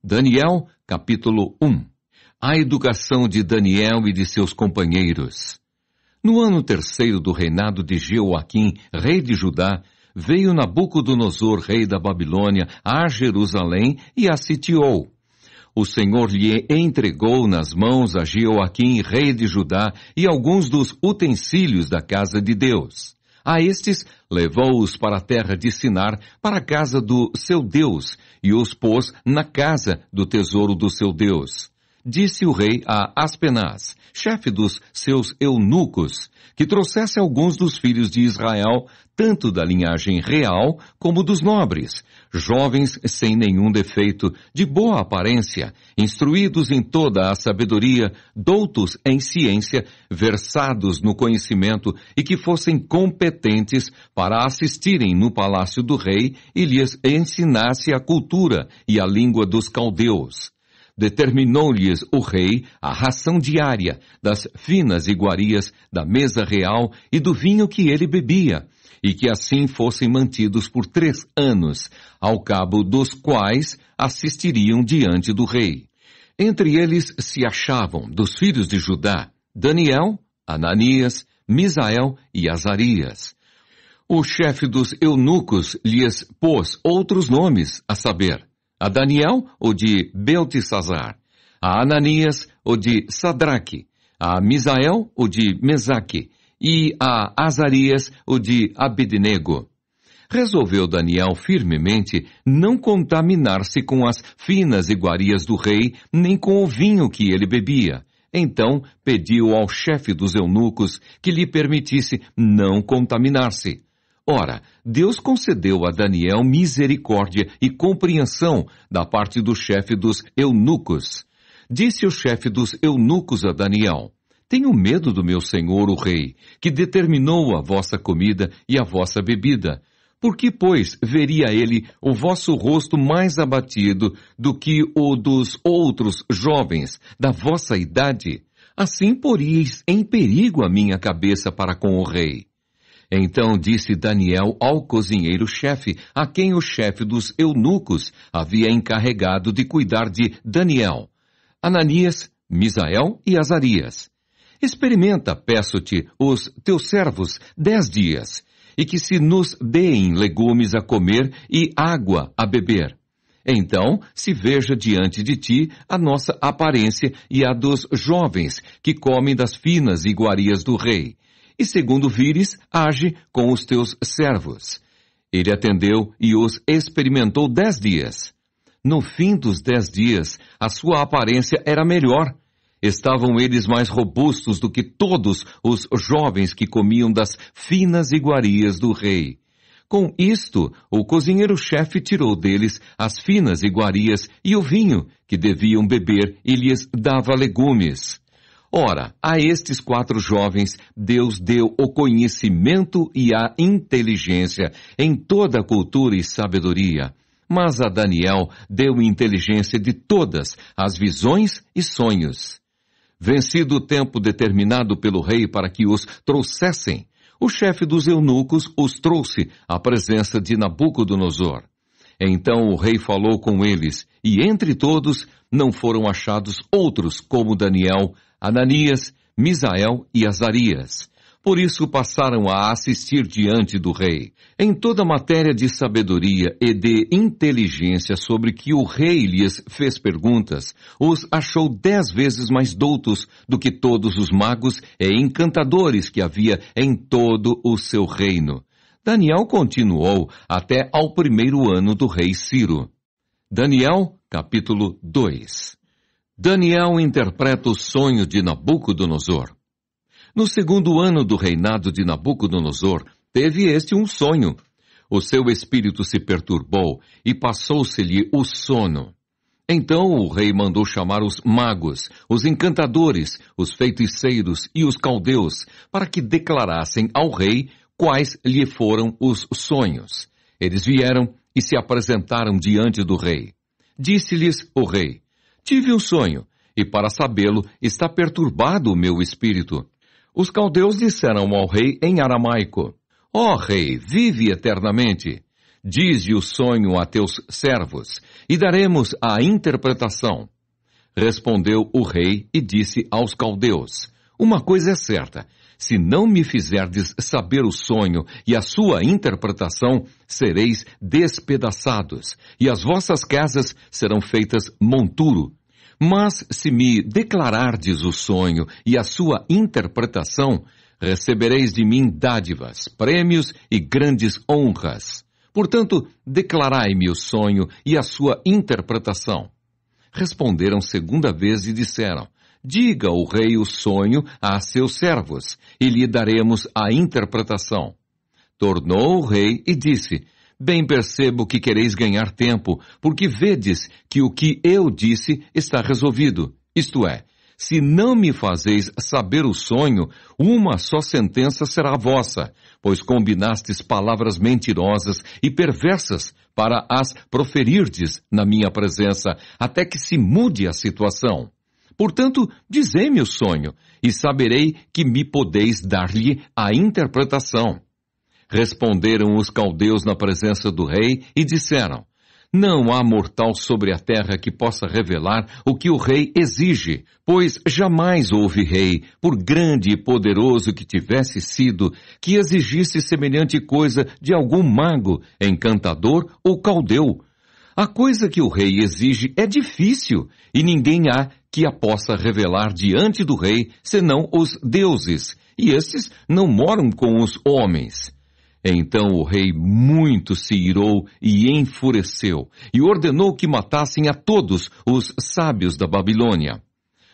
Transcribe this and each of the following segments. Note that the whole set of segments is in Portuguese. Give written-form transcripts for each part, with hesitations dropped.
Daniel, capítulo 1. A educação de Daniel e de seus companheiros. No ano terceiro do reinado de Jeoaquim, rei de Judá, veio Nabucodonosor, rei da Babilônia, a Jerusalém e a sitiou. O Senhor lhe entregou nas mãos a Jeoaquim, rei de Judá, e alguns dos utensílios da casa de Deus. A estes levou-os para a terra de Sinar, para a casa do seu Deus, e os pôs na casa do tesouro do seu Deus. Disse o rei a Aspenaz, chefe dos seus eunucos, que trouxesse alguns dos filhos de Israel, tanto da linhagem real como dos nobres, jovens sem nenhum defeito, de boa aparência, instruídos em toda a sabedoria, doutos em ciência, versados no conhecimento e que fossem competentes para assistirem no palácio do rei e lhes ensinasse a cultura e a língua dos caldeus. Determinou-lhes o rei a ração diária das finas iguarias da mesa real e do vinho que ele bebia, e que assim fossem mantidos por 3 anos, ao cabo dos quais assistiriam diante do rei. Entre eles se achavam, dos filhos de Judá, Daniel, Ananias, Misael e Azarias. O chefe dos eunucos lhes pôs outros nomes, a saber, a Daniel, o de Beltesazar, a Ananias, o de Sadraque, a Misael, o de Mesaque, e a Azarias, o de Abednego. Resolveu Daniel firmemente não contaminar-se com as finas iguarias do rei, nem com o vinho que ele bebia. Então pediu ao chefe dos eunucos que lhe permitisse não contaminar-se. Ora, Deus concedeu a Daniel misericórdia e compreensão da parte do chefe dos eunucos. Disse o chefe dos eunucos a Daniel: Tenho medo do meu senhor o rei, que determinou a vossa comida e a vossa bebida. Por que, pois, veria ele o vosso rosto mais abatido do que o dos outros jovens da vossa idade? Assim poríeis em perigo a minha cabeça para com o rei. Então disse Daniel ao cozinheiro-chefe, a quem o chefe dos eunucos havia encarregado de cuidar de Daniel: Ananias, Misael e Azarias. Experimenta, peço-te, os teus servos 10 dias, e que se nos deem legumes a comer e água a beber. Então se veja diante de ti a nossa aparência e a dos jovens que comem das finas iguarias do rei. E segundo vires, age com os teus servos. Ele atendeu e os experimentou 10 dias. No fim dos 10 dias, a sua aparência era melhor. Estavam eles mais robustos do que todos os jovens que comiam das finas iguarias do rei. Com isto, o cozinheiro-chefe tirou deles as finas iguarias e o vinho que deviam beber e lhes dava legumes. Ora, a estes 4 jovens, Deus deu o conhecimento e a inteligência em toda a cultura e sabedoria. Mas a Daniel deu inteligência de todas as visões e sonhos. Vencido o tempo determinado pelo rei para que os trouxessem, o chefe dos eunucos os trouxe à presença de Nabucodonosor. Então o rei falou com eles, e entre todos não foram achados outros como Daniel, Ananias, Misael e Azarias. Por isso passaram a assistir diante do rei. Em toda matéria de sabedoria e de inteligência sobre que o rei lhes fez perguntas, os achou 10 vezes mais doutos do que todos os magos e encantadores que havia em todo o seu reino. Daniel continuou até ao 1º ano do rei Ciro. Daniel, capítulo 2. Daniel interpreta o sonho de Nabucodonosor. No 2º ano do reinado de Nabucodonosor, teve este um sonho. O seu espírito se perturbou e passou-se-lhe o sono. Então o rei mandou chamar os magos, os encantadores, os feiticeiros e os caldeus, para que declarassem ao rei quais lhe foram os sonhos. Eles vieram e se apresentaram diante do rei. Disse-lhes o rei: Tive um sonho, e para sabê-lo está perturbado o meu espírito. Os caldeus disseram ao rei em aramaico: Ó rei, vive eternamente. Dize o sonho a teus servos, e daremos a interpretação. Respondeu o rei e disse aos caldeus: Uma coisa é certa, se não me fizerdes saber o sonho e a sua interpretação, sereis despedaçados, e as vossas casas serão feitas monturo. Mas se me declarardes o sonho e a sua interpretação, recebereis de mim dádivas, prêmios e grandes honras. Portanto, declarai-me o sonho e a sua interpretação. Responderam segunda vez e disseram: Diga o rei o sonho a seus servos, e lhe daremos a interpretação. Tornou o rei e disse: Bem percebo que quereis ganhar tempo, porque vedes que o que eu disse está resolvido. Isto é, se não me fazeis saber o sonho, uma só sentença será vossa, pois combinastes palavras mentirosas e perversas para as proferirdes na minha presença, até que se mude a situação. Portanto, dizei-me o sonho, e saberei que me podeis dar-lhe a interpretação. Responderam os caldeus na presença do rei e disseram: Não há mortal sobre a terra que possa revelar o que o rei exige, pois jamais houve rei, por grande e poderoso que tivesse sido, que exigisse semelhante coisa de algum mago, encantador ou caldeu. A coisa que o rei exige é difícil, e ninguém há que a possa revelar diante do rei, senão os deuses, e estes não moram com os homens. Então o rei muito se irou e enfureceu, e ordenou que matassem a todos os sábios da Babilônia.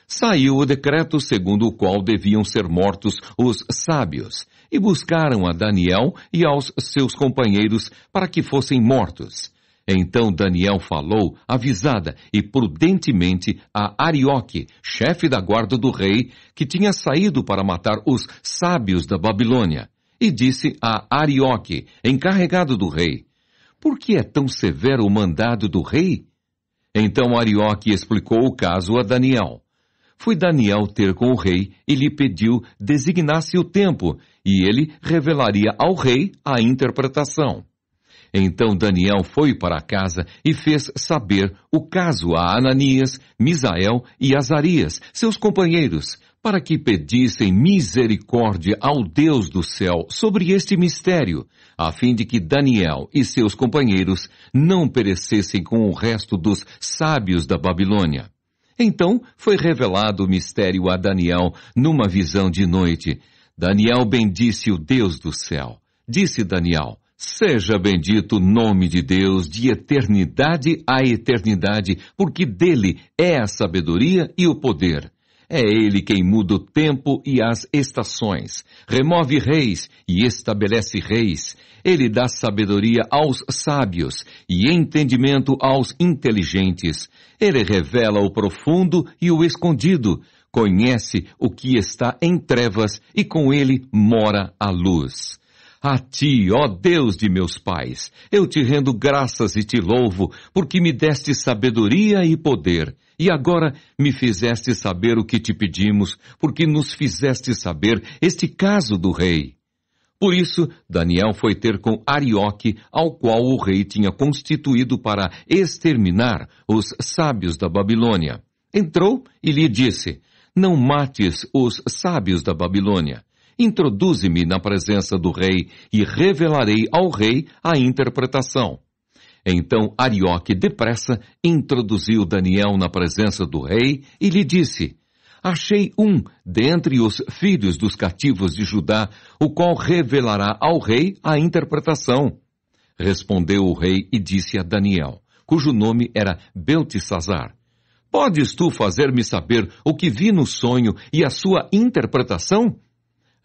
Saiu o decreto segundo o qual deviam ser mortos os sábios, e buscaram a Daniel e aos seus companheiros para que fossem mortos. Então Daniel falou avisada e prudentemente a Arioque, chefe da guarda do rei, que tinha saído para matar os sábios da Babilônia. E disse a Arioque, encarregado do rei: Por que é tão severo o mandado do rei? Então Arioque explicou o caso a Daniel. Foi Daniel ter com o rei e lhe pediu designasse o tempo, e ele revelaria ao rei a interpretação. Então Daniel foi para casa e fez saber o caso a Ananias, Misael e Azarias, seus companheiros, para que pedissem misericórdia ao Deus do céu sobre este mistério, a fim de que Daniel e seus companheiros não perecessem com o resto dos sábios da Babilônia. Então foi revelado o mistério a Daniel numa visão de noite. Daniel bendisse o Deus do céu. Disse Daniel: Seja bendito o nome de Deus de eternidade a eternidade, porque dele é a sabedoria e o poder. É ele quem muda o tempo e as estações, remove reis e estabelece reis. Ele dá sabedoria aos sábios e entendimento aos inteligentes. Ele revela o profundo e o escondido, conhece o que está em trevas e com ele mora a luz. A ti, ó Deus de meus pais, eu te rendo graças e te louvo, porque me deste sabedoria e poder. E agora me fizeste saber o que te pedimos, porque nos fizeste saber este caso do rei. Por isso, Daniel foi ter com Arioque, ao qual o rei tinha constituído para exterminar os sábios da Babilônia. Entrou e lhe disse: Não mates os sábios da Babilônia. Introduze-me na presença do rei e revelarei ao rei a interpretação. Então Arioque depressa introduziu Daniel na presença do rei e lhe disse: Achei um dentre os filhos dos cativos de Judá, o qual revelará ao rei a interpretação. Respondeu o rei e disse a Daniel, cujo nome era Beltesazar: Podes tu fazer-me saber o que vi no sonho e a sua interpretação?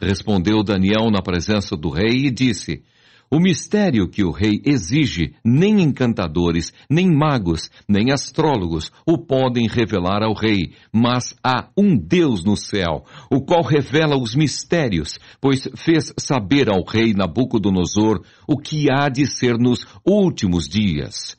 Respondeu Daniel na presença do rei e disse: O mistério que o rei exige, nem encantadores, nem magos, nem astrólogos o podem revelar ao rei, mas há um Deus no céu, o qual revela os mistérios, pois fez saber ao rei Nabucodonosor o que há de ser nos últimos dias.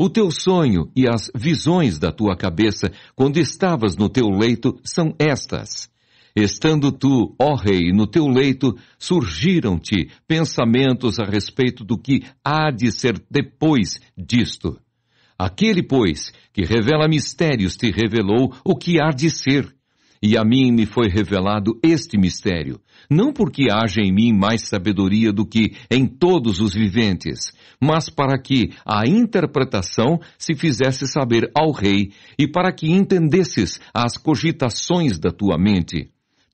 O teu sonho e as visões da tua cabeça, quando estavas no teu leito, são estas. Estando tu, ó rei, no teu leito, surgiram-te pensamentos a respeito do que há de ser depois disto. Aquele, pois, que revela mistérios te revelou o que há de ser. E a mim me foi revelado este mistério, não porque haja em mim mais sabedoria do que em todos os viventes, mas para que a interpretação se fizesse saber ao rei e para que entendesses as cogitações da tua mente.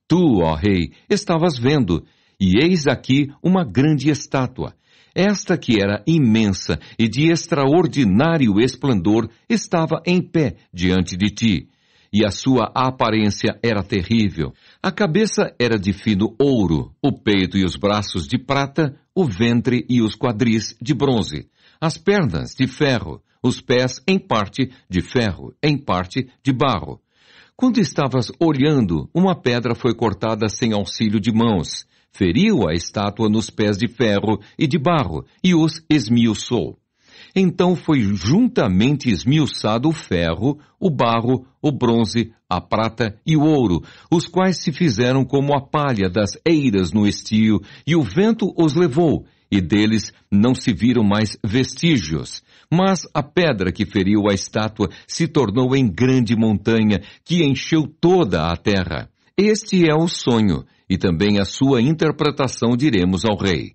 Tu, ó rei, estavas vendo, e eis aqui uma grande estátua. Esta que era imensa e de extraordinário esplendor estava em pé diante de ti. E a sua aparência era terrível. A cabeça era de fino ouro, o peito e os braços de prata, o ventre e os quadris de bronze, as pernas de ferro, os pés em parte de ferro, em parte de barro. Quando estavas olhando, uma pedra foi cortada sem auxílio de mãos, feriu a estátua nos pés de ferro e de barro e os esmiuçou. Então foi juntamente esmiuçado o ferro, o barro, o bronze, a prata e o ouro, os quais se fizeram como a palha das eiras no estio, e o vento os levou, e deles não se viram mais vestígios. Mas a pedra que feriu a estátua se tornou em grande montanha, que encheu toda a terra. Este é o sonho, e também a sua interpretação diremos ao rei.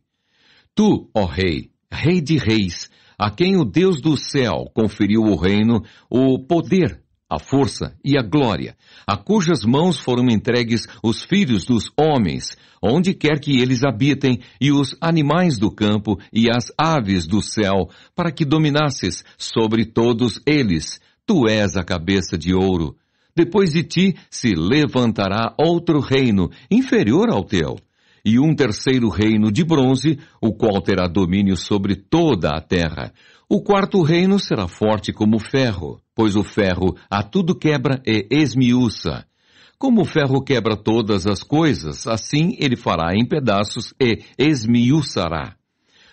Tu, ó rei, rei de reis, a quem o Deus do céu conferiu o reino, o poder, a força e a glória, a cujas mãos foram entregues os filhos dos homens, onde quer que eles habitem, e os animais do campo e as aves do céu, para que dominasses sobre todos eles. Tu és a cabeça de ouro. Depois de ti se levantará outro reino, inferior ao teu, e um terceiro reino de bronze, o qual terá domínio sobre toda a terra. O quarto reino será forte como o ferro, pois o ferro a tudo quebra e esmiuça. Como o ferro quebra todas as coisas, assim ele fará em pedaços e esmiuçará.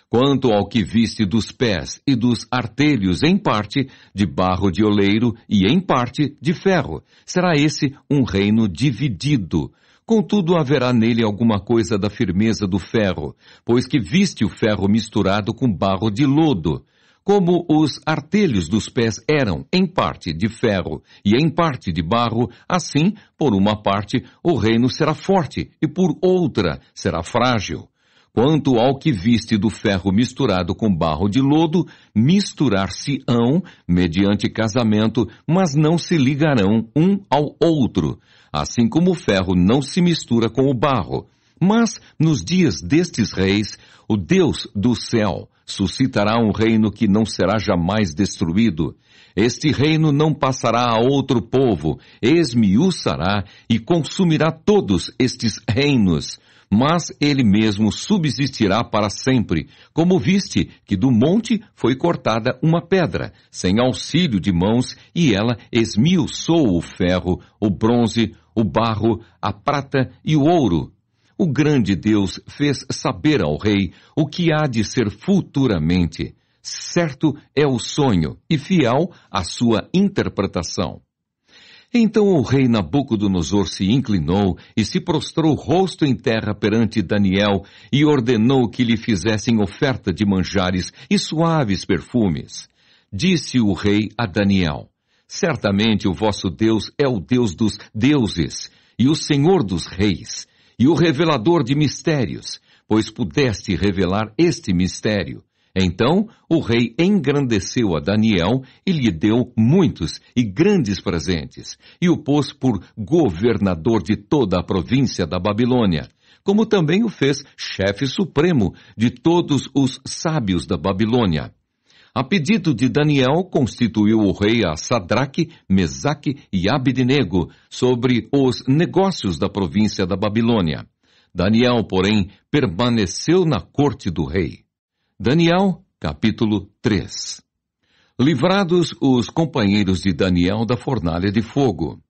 Quanto ao que viste dos pés e dos artelhos em parte de barro de oleiro e em parte de ferro, será esse um reino dividido. Contudo, haverá nele alguma coisa da firmeza do ferro, pois que viste o ferro misturado com barro de lodo. Como os artelhos dos pés eram, em parte, de ferro e em parte de barro, assim, por uma parte, o reino será forte e por outra será frágil. Quanto ao que viste do ferro misturado com barro de lodo, misturar-se-ão mediante casamento, mas não se ligarão um ao outro, assim como o ferro não se mistura com o barro. Mas, nos dias destes reis, o Deus do céu suscitará um reino que não será jamais destruído. Este reino não passará a outro povo, esmiuçará e consumirá todos estes reinos, mas ele mesmo subsistirá para sempre, como viste que do monte foi cortada uma pedra, sem auxílio de mãos, e ela esmiuçou o ferro, o bronze, o barro, a prata e o ouro. O grande Deus fez saber ao rei o que há de ser futuramente. Certo é o sonho e fiel a sua interpretação. Então o rei Nabucodonosor se inclinou e se prostrou rosto em terra perante Daniel e ordenou que lhe fizessem oferta de manjares e suaves perfumes. Disse o rei a Daniel: certamente o vosso Deus é o Deus dos deuses e o Senhor dos reis e o revelador de mistérios, pois pudeste revelar este mistério. Então o rei engrandeceu a Daniel e lhe deu muitos e grandes presentes, e o pôs por governador de toda a província da Babilônia, como também o fez chefe supremo de todos os sábios da Babilônia. A pedido de Daniel, constituiu o rei a Sadraque, Mesaque e Abednego sobre os negócios da província da Babilônia. Daniel, porém, permaneceu na corte do rei. Daniel, capítulo 3. Livrados os companheiros de Daniel da fornalha de fogo.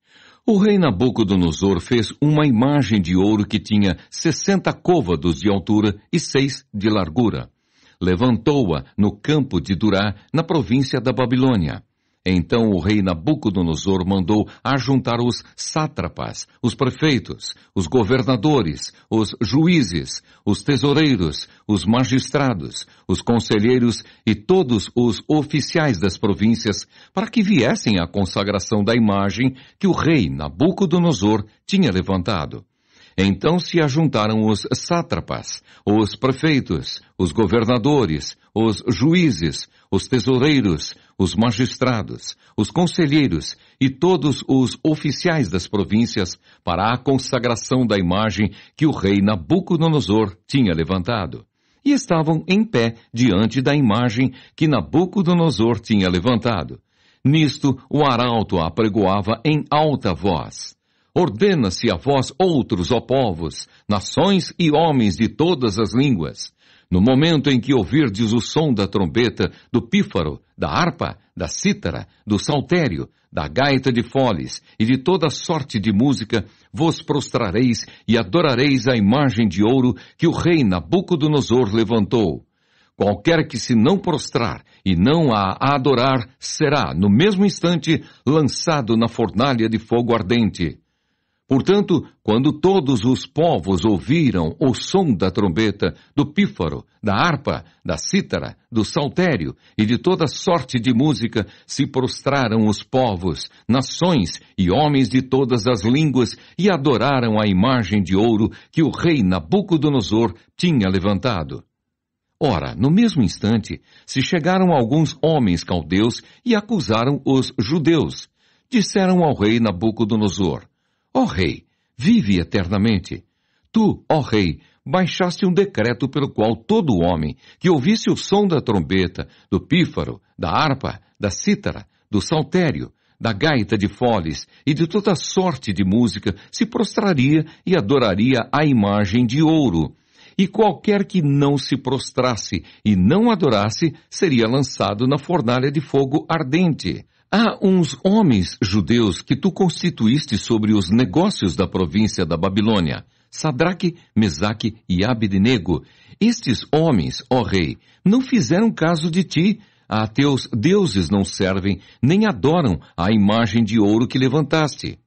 O rei Nabucodonosor fez uma imagem de ouro que tinha 60 côvados de altura e 6 de largura. Levantou-a no campo de Durá, na província da Babilônia. Então o rei Nabucodonosor mandou ajuntar os sátrapas, os prefeitos, os governadores, os juízes, os tesoureiros, os magistrados, os conselheiros e todos os oficiais das províncias para que viessem à consagração da imagem que o rei Nabucodonosor tinha levantado. Então se ajuntaram os sátrapas, os prefeitos, os governadores, os juízes, os tesoureiros, os magistrados, os conselheiros e todos os oficiais das províncias para a consagração da imagem que o rei Nabucodonosor tinha levantado. E estavam em pé diante da imagem que Nabucodonosor tinha levantado. Nisto o arauto apregoava em alta voz: Ordena-se a vós outros, ó povos, nações e homens de todas as línguas, no momento em que ouvirdes o som da trombeta, do pífaro, da harpa, da cítara, do saltério, da gaita de foles e de toda sorte de música, vos prostrareis e adorareis a imagem de ouro que o rei Nabucodonosor levantou. Qualquer que se não prostrar e não a adorar será, no mesmo instante, lançado na fornalha de fogo ardente. Portanto, quando todos os povos ouviram o som da trombeta, do pífaro, da harpa, da cítara, do saltério e de toda sorte de música, se prostraram os povos, nações e homens de todas as línguas e adoraram a imagem de ouro que o rei Nabucodonosor tinha levantado. Ora, no mesmo instante, se chegaram alguns homens caldeus e acusaram os judeus. Disseram ao rei Nabucodonosor: Ó rei, vive eternamente. Tu, ó rei, baixaste um decreto pelo qual todo homem que ouvisse o som da trombeta, do pífaro, da harpa, da cítara, do saltério, da gaita de foles e de toda sorte de música se prostraria e adoraria a imagem de ouro. E qualquer que não se prostrasse e não adorasse seria lançado na fornalha de fogo ardente. Há uns homens judeus que tu constituíste sobre os negócios da província da Babilônia, Sadraque, Mesaque e Abednego. Estes homens, ó rei, não fizeram caso de ti. A teus deuses não servem, nem adoram a imagem de ouro que levantaste.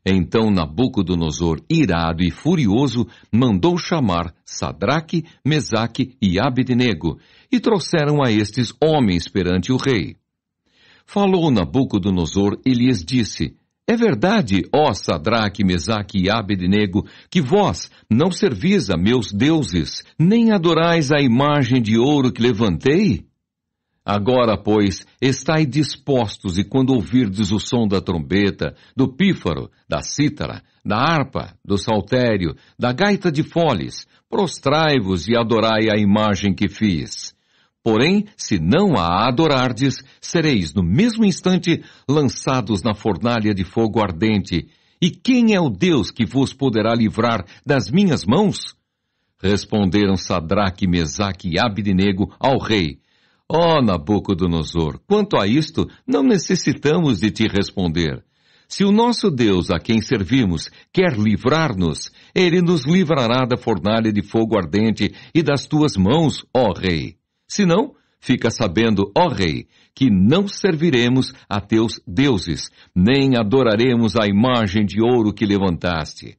Então Nabucodonosor, irado e furioso, mandou chamar Sadraque, Mesaque e Abednego, e trouxeram a estes homens perante o rei. Falou Nabucodonosor e lhes disse: É verdade, ó Sadraque, Mesaque e Abednego, que vós não servis a meus deuses, nem adorais a imagem de ouro que levantei? Agora, pois, estai dispostos, e quando ouvirdes o som da trombeta, do pífaro, da cítara, da harpa, do saltério, da gaita de foles, prostrai-vos e adorai a imagem que fiz. Porém, se não a adorardes, sereis no mesmo instante lançados na fornalha de fogo ardente. E quem é o Deus que vos poderá livrar das minhas mãos? Responderam Sadraque, Mesaque e Abednego ao rei: Ó Nabucodonosor, quanto a isto, não necessitamos de te responder. Se o nosso Deus, a quem servimos, quer livrar-nos, ele nos livrará da fornalha de fogo ardente e das tuas mãos, ó rei. Se não, fica sabendo, ó rei, que não serviremos a teus deuses, nem adoraremos a imagem de ouro que levantaste.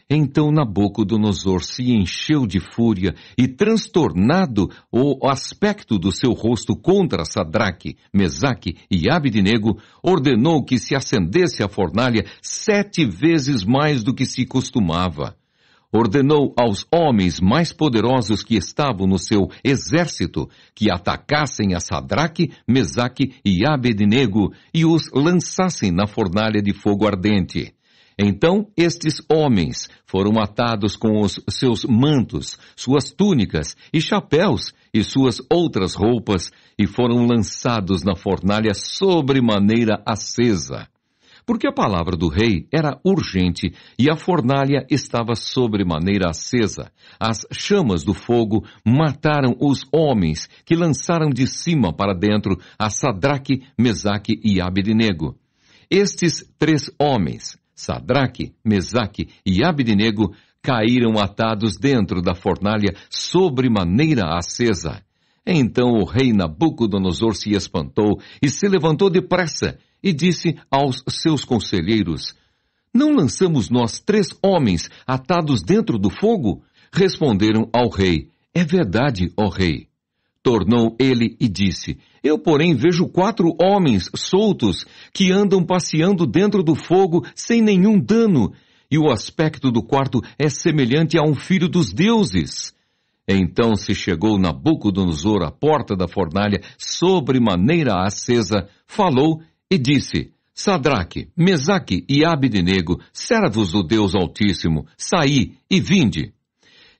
Então Nabucodonosor se encheu de fúria e, transtornado o aspecto do seu rosto contra Sadraque, Mesaque e Abednego, ordenou que se acendesse a fornalha 7 vezes mais do que se costumava. Ordenou aos homens mais poderosos que estavam no seu exército que atacassem a Sadraque, Mesaque e Abednego e os lançassem na fornalha de fogo ardente. Então estes homens foram atados com os seus mantos, suas túnicas e chapéus e suas outras roupas e foram lançados na fornalha sobremaneira acesa. Porque a palavra do rei era urgente e a fornalha estava sobremaneira acesa. As chamas do fogo mataram os homens que lançaram de cima para dentro a Sadraque, Mesaque e Abednego. Estes 3 homens, Sadraque, Mesaque e Abednego, caíram atados dentro da fornalha sobremaneira acesa. Então o rei Nabucodonosor se espantou e se levantou depressa e disse aos seus conselheiros: Não lançamos nós 3 homens atados dentro do fogo? Responderam ao rei: É verdade, ó rei. Tornou ele e disse: Eu, porém, vejo 4 homens soltos que andam passeando dentro do fogo sem nenhum dano, e o aspecto do quarto é semelhante a um filho dos deuses. Então se chegou Nabucodonosor à porta da fornalha, sobremaneira acesa, falou e disse: Sadraque, Mesaque e Abdenego, servos do Deus Altíssimo, saí e vinde.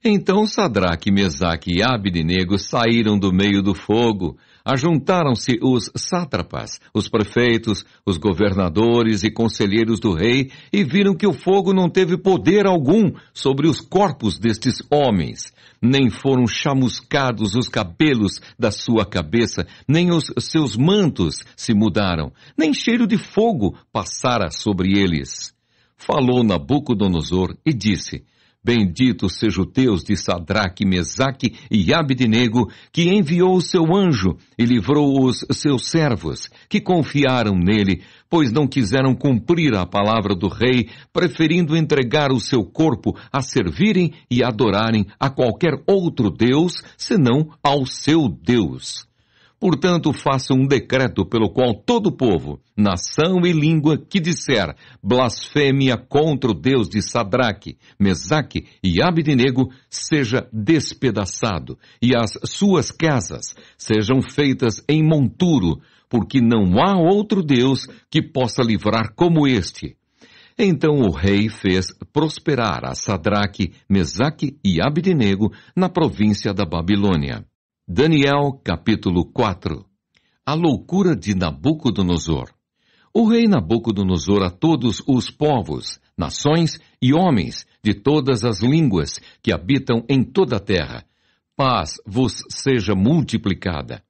Então Sadraque, Mesaque e Abdenego saíram do meio do fogo. Ajuntaram-se os sátrapas, os prefeitos, os governadores e conselheiros do rei e viram que o fogo não teve poder algum sobre os corpos destes homens. Nem foram chamuscados os cabelos da sua cabeça, nem os seus mantos se mudaram, nem cheiro de fogo passara sobre eles. Falou Nabucodonosor e disse: Bendito seja o Deus de Sadraque, Mesaque e Abdenego, que enviou o seu anjo e livrou os seus servos, que confiaram nele, pois não quiseram cumprir a palavra do rei, preferindo entregar o seu corpo a servirem e adorarem a qualquer outro Deus, senão ao seu Deus. Portanto, faça um decreto pelo qual todo povo, nação e língua que disser blasfêmia contra o Deus de Sadraque, Mesaque e Abdenego seja despedaçado, e as suas casas sejam feitas em monturo, porque não há outro Deus que possa livrar como este. Então o rei fez prosperar a Sadraque, Mesaque e Abdenego na província da Babilônia. Daniel, capítulo 4. A loucura de Nabucodonosor. O rei Nabucodonosor a todos os povos, nações e homens de todas as línguas que habitam em toda a terra, paz vos seja multiplicada.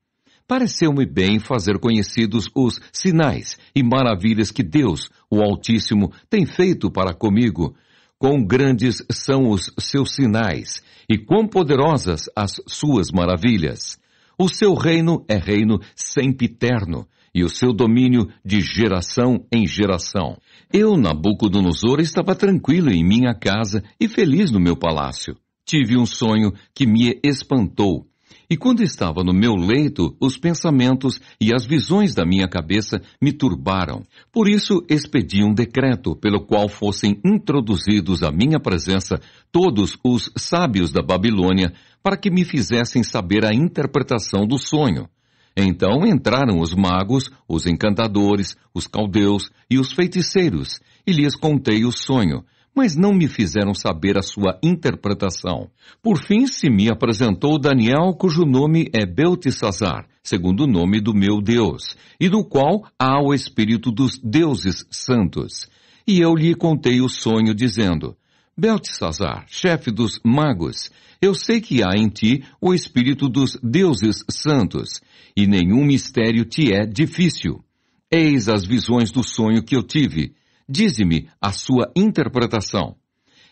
Pareceu-me bem fazer conhecidos os sinais e maravilhas que Deus, o Altíssimo, tem feito para comigo. Quão grandes são os seus sinais, e quão poderosas as suas maravilhas. O seu reino é reino sempiterno, e o seu domínio de geração em geração. Eu, Nabucodonosor, estava tranquilo em minha casa e feliz no meu palácio. Tive um sonho que me espantou. E quando estava no meu leito, os pensamentos e as visões da minha cabeça me turbaram. Por isso expedi um decreto pelo qual fossem introduzidos à minha presença todos os sábios da Babilônia, para que me fizessem saber a interpretação do sonho. Então entraram os magos, os encantadores, os caldeus e os feiticeiros, e lhes contei o sonho, mas não me fizeram saber a sua interpretação. Por fim se me apresentou Daniel, cujo nome é Beltesazar, segundo o nome do meu Deus, e do qual há o espírito dos deuses santos. E eu lhe contei o sonho, dizendo: Beltesazar, chefe dos magos, eu sei que há em ti o espírito dos deuses santos, e nenhum mistério te é difícil. Eis as visões do sonho que eu tive. Dize-me a sua interpretação.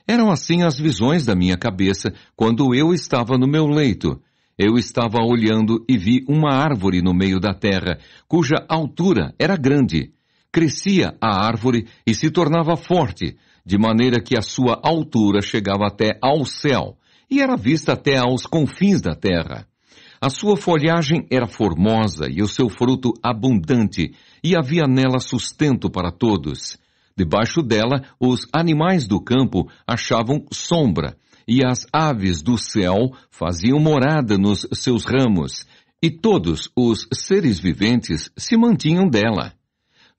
Eram assim as visões da minha cabeça quando eu estava no meu leito. Eu estava olhando e vi uma árvore no meio da terra, cuja altura era grande. Crescia a árvore e se tornava forte, de maneira que a sua altura chegava até ao céu, e era vista até aos confins da terra. A sua folhagem era formosa e o seu fruto abundante, e havia nela sustento para todos. Debaixo dela, os animais do campo achavam sombra, e as aves do céu faziam morada nos seus ramos, e todos os seres viventes se mantinham dela.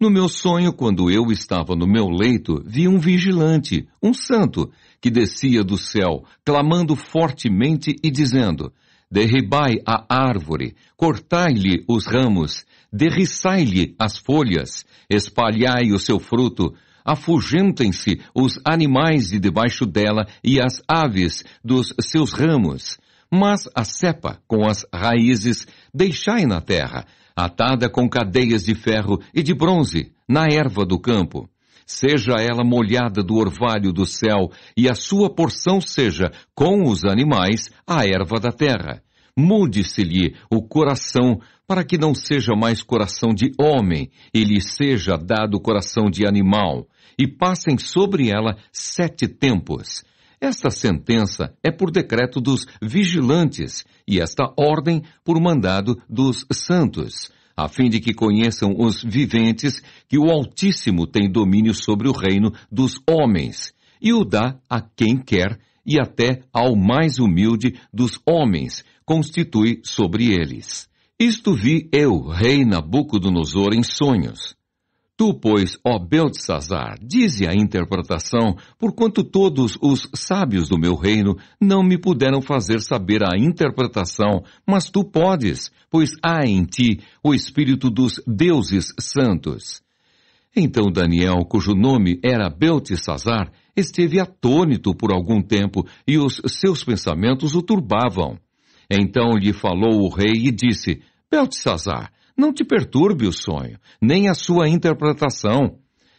No meu sonho, quando eu estava no meu leito, vi um vigilante, um santo, que descia do céu, clamando fortemente e dizendo: Derribai a árvore, cortai-lhe os ramos, derriçai-lhe as folhas, espalhai o seu fruto, afugentem-se os animais de debaixo dela e as aves dos seus ramos. Mas a cepa, com as raízes, deixai na terra, atada com cadeias de ferro e de bronze, na erva do campo. Seja ela molhada do orvalho do céu, e a sua porção seja, com os animais, a erva da terra. mude-se-lhe o coração, para que não seja mais coração de homem, e lhe seja dado coração de animal, e passem sobre ela 7 tempos. Esta sentença é por decreto dos vigilantes, e esta ordem por mandado dos santos, a fim de que conheçam os viventes que o Altíssimo tem domínio sobre o reino dos homens, e o dá a quem quer, e até ao mais humilde dos homens constitui sobre eles. Isto vi eu, rei Nabucodonosor, em sonhos. Tu, pois, ó Beltesazar, dize a interpretação, porquanto todos os sábios do meu reino não me puderam fazer saber a interpretação, mas tu podes, pois há em ti o espírito dos deuses santos. Então Daniel, cujo nome era Beltesazar, esteve atônito por algum tempo, e os seus pensamentos o turbavam. Então lhe falou o rei e disse: Beltesazar, não te perturbe o sonho, nem a sua interpretação.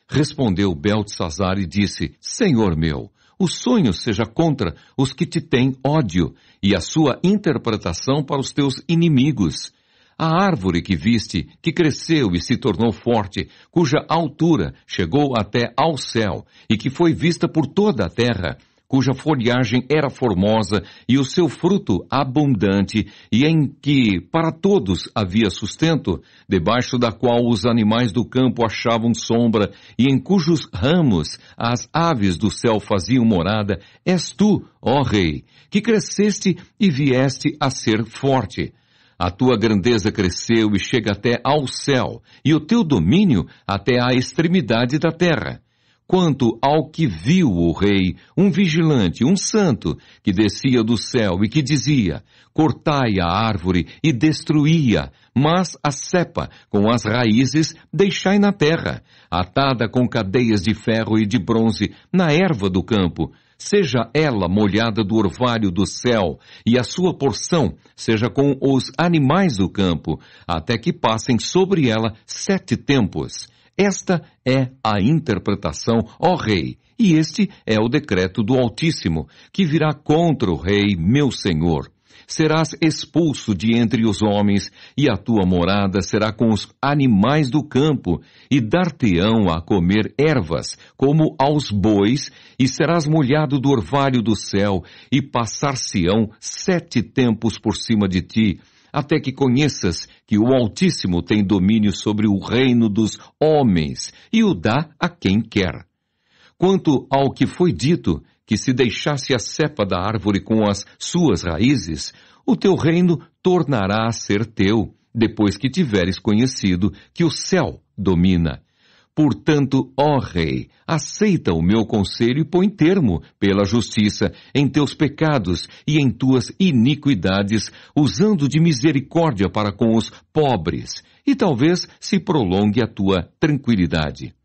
Respondeu Beltesazar e disse: Senhor meu, o sonho seja contra os que te têm ódio, e a sua interpretação para os teus inimigos. A árvore que viste, que cresceu e se tornou forte, cuja altura chegou até ao céu, e que foi vista por toda a terra, cuja folhagem era formosa e o seu fruto abundante, e em que para todos havia sustento, debaixo da qual os animais do campo achavam sombra, e em cujos ramos as aves do céu faziam morada, és tu, ó Rei, que cresceste e vieste a ser forte. A tua grandeza cresceu e chega até ao céu, e o teu domínio até à extremidade da terra. Quanto ao que viu o rei, um vigilante, um santo, que descia do céu e que dizia: cortai a árvore e destruí-a, mas a cepa, com as raízes, deixai na terra, atada com cadeias de ferro e de bronze, na erva do campo, seja ela molhada do orvalho do céu, e a sua porção seja com os animais do campo, até que passem sobre ela 7 tempos. Esta é a interpretação, ó rei, e este é o decreto do Altíssimo, que virá contra o rei, meu senhor. Serás expulso de entre os homens, e a tua morada será com os animais do campo, e dar-te-ão a comer ervas, como aos bois, e serás molhado do orvalho do céu, e passar-se-ão 7 tempos por cima de ti, até que conheças que o Altíssimo tem domínio sobre o reino dos homens, e o dá a quem quer. Quanto ao que foi dito, que se deixasse a cepa da árvore com as suas raízes, o teu reino tornará a ser teu, depois que tiveres conhecido que o céu domina. Portanto, ó Rei, aceita o meu conselho e põe termo, pela justiça, em teus pecados e em tuas iniquidades, usando de misericórdia para com os pobres, e talvez se prolongue a tua tranquilidade.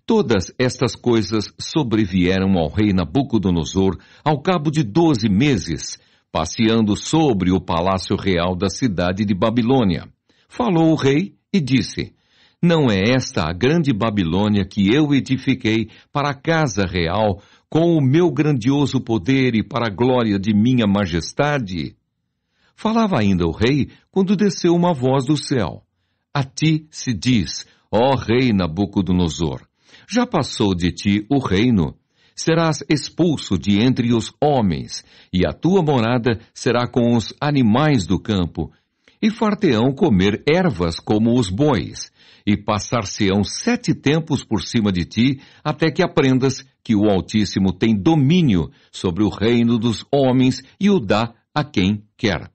Todas estas coisas sobrevieram ao rei Nabucodonosor ao cabo de 12 meses, passeando sobre o palácio real da cidade de Babilônia. Falou o rei e disse: não é esta a grande Babilônia que eu edifiquei para a casa real, com o meu grandioso poder e para a glória de minha majestade? Falava ainda o rei, quando desceu uma voz do céu. A ti se diz, ó rei Nabucodonosor, já passou de ti o reino. Serás expulso de entre os homens, e a tua morada será com os animais do campo, e far-te-ão comer ervas como os bois, e passar-se-ão 7 tempos por cima de ti, até que aprendas que o Altíssimo tem domínio sobre o reino dos homens e o dá a quem quer.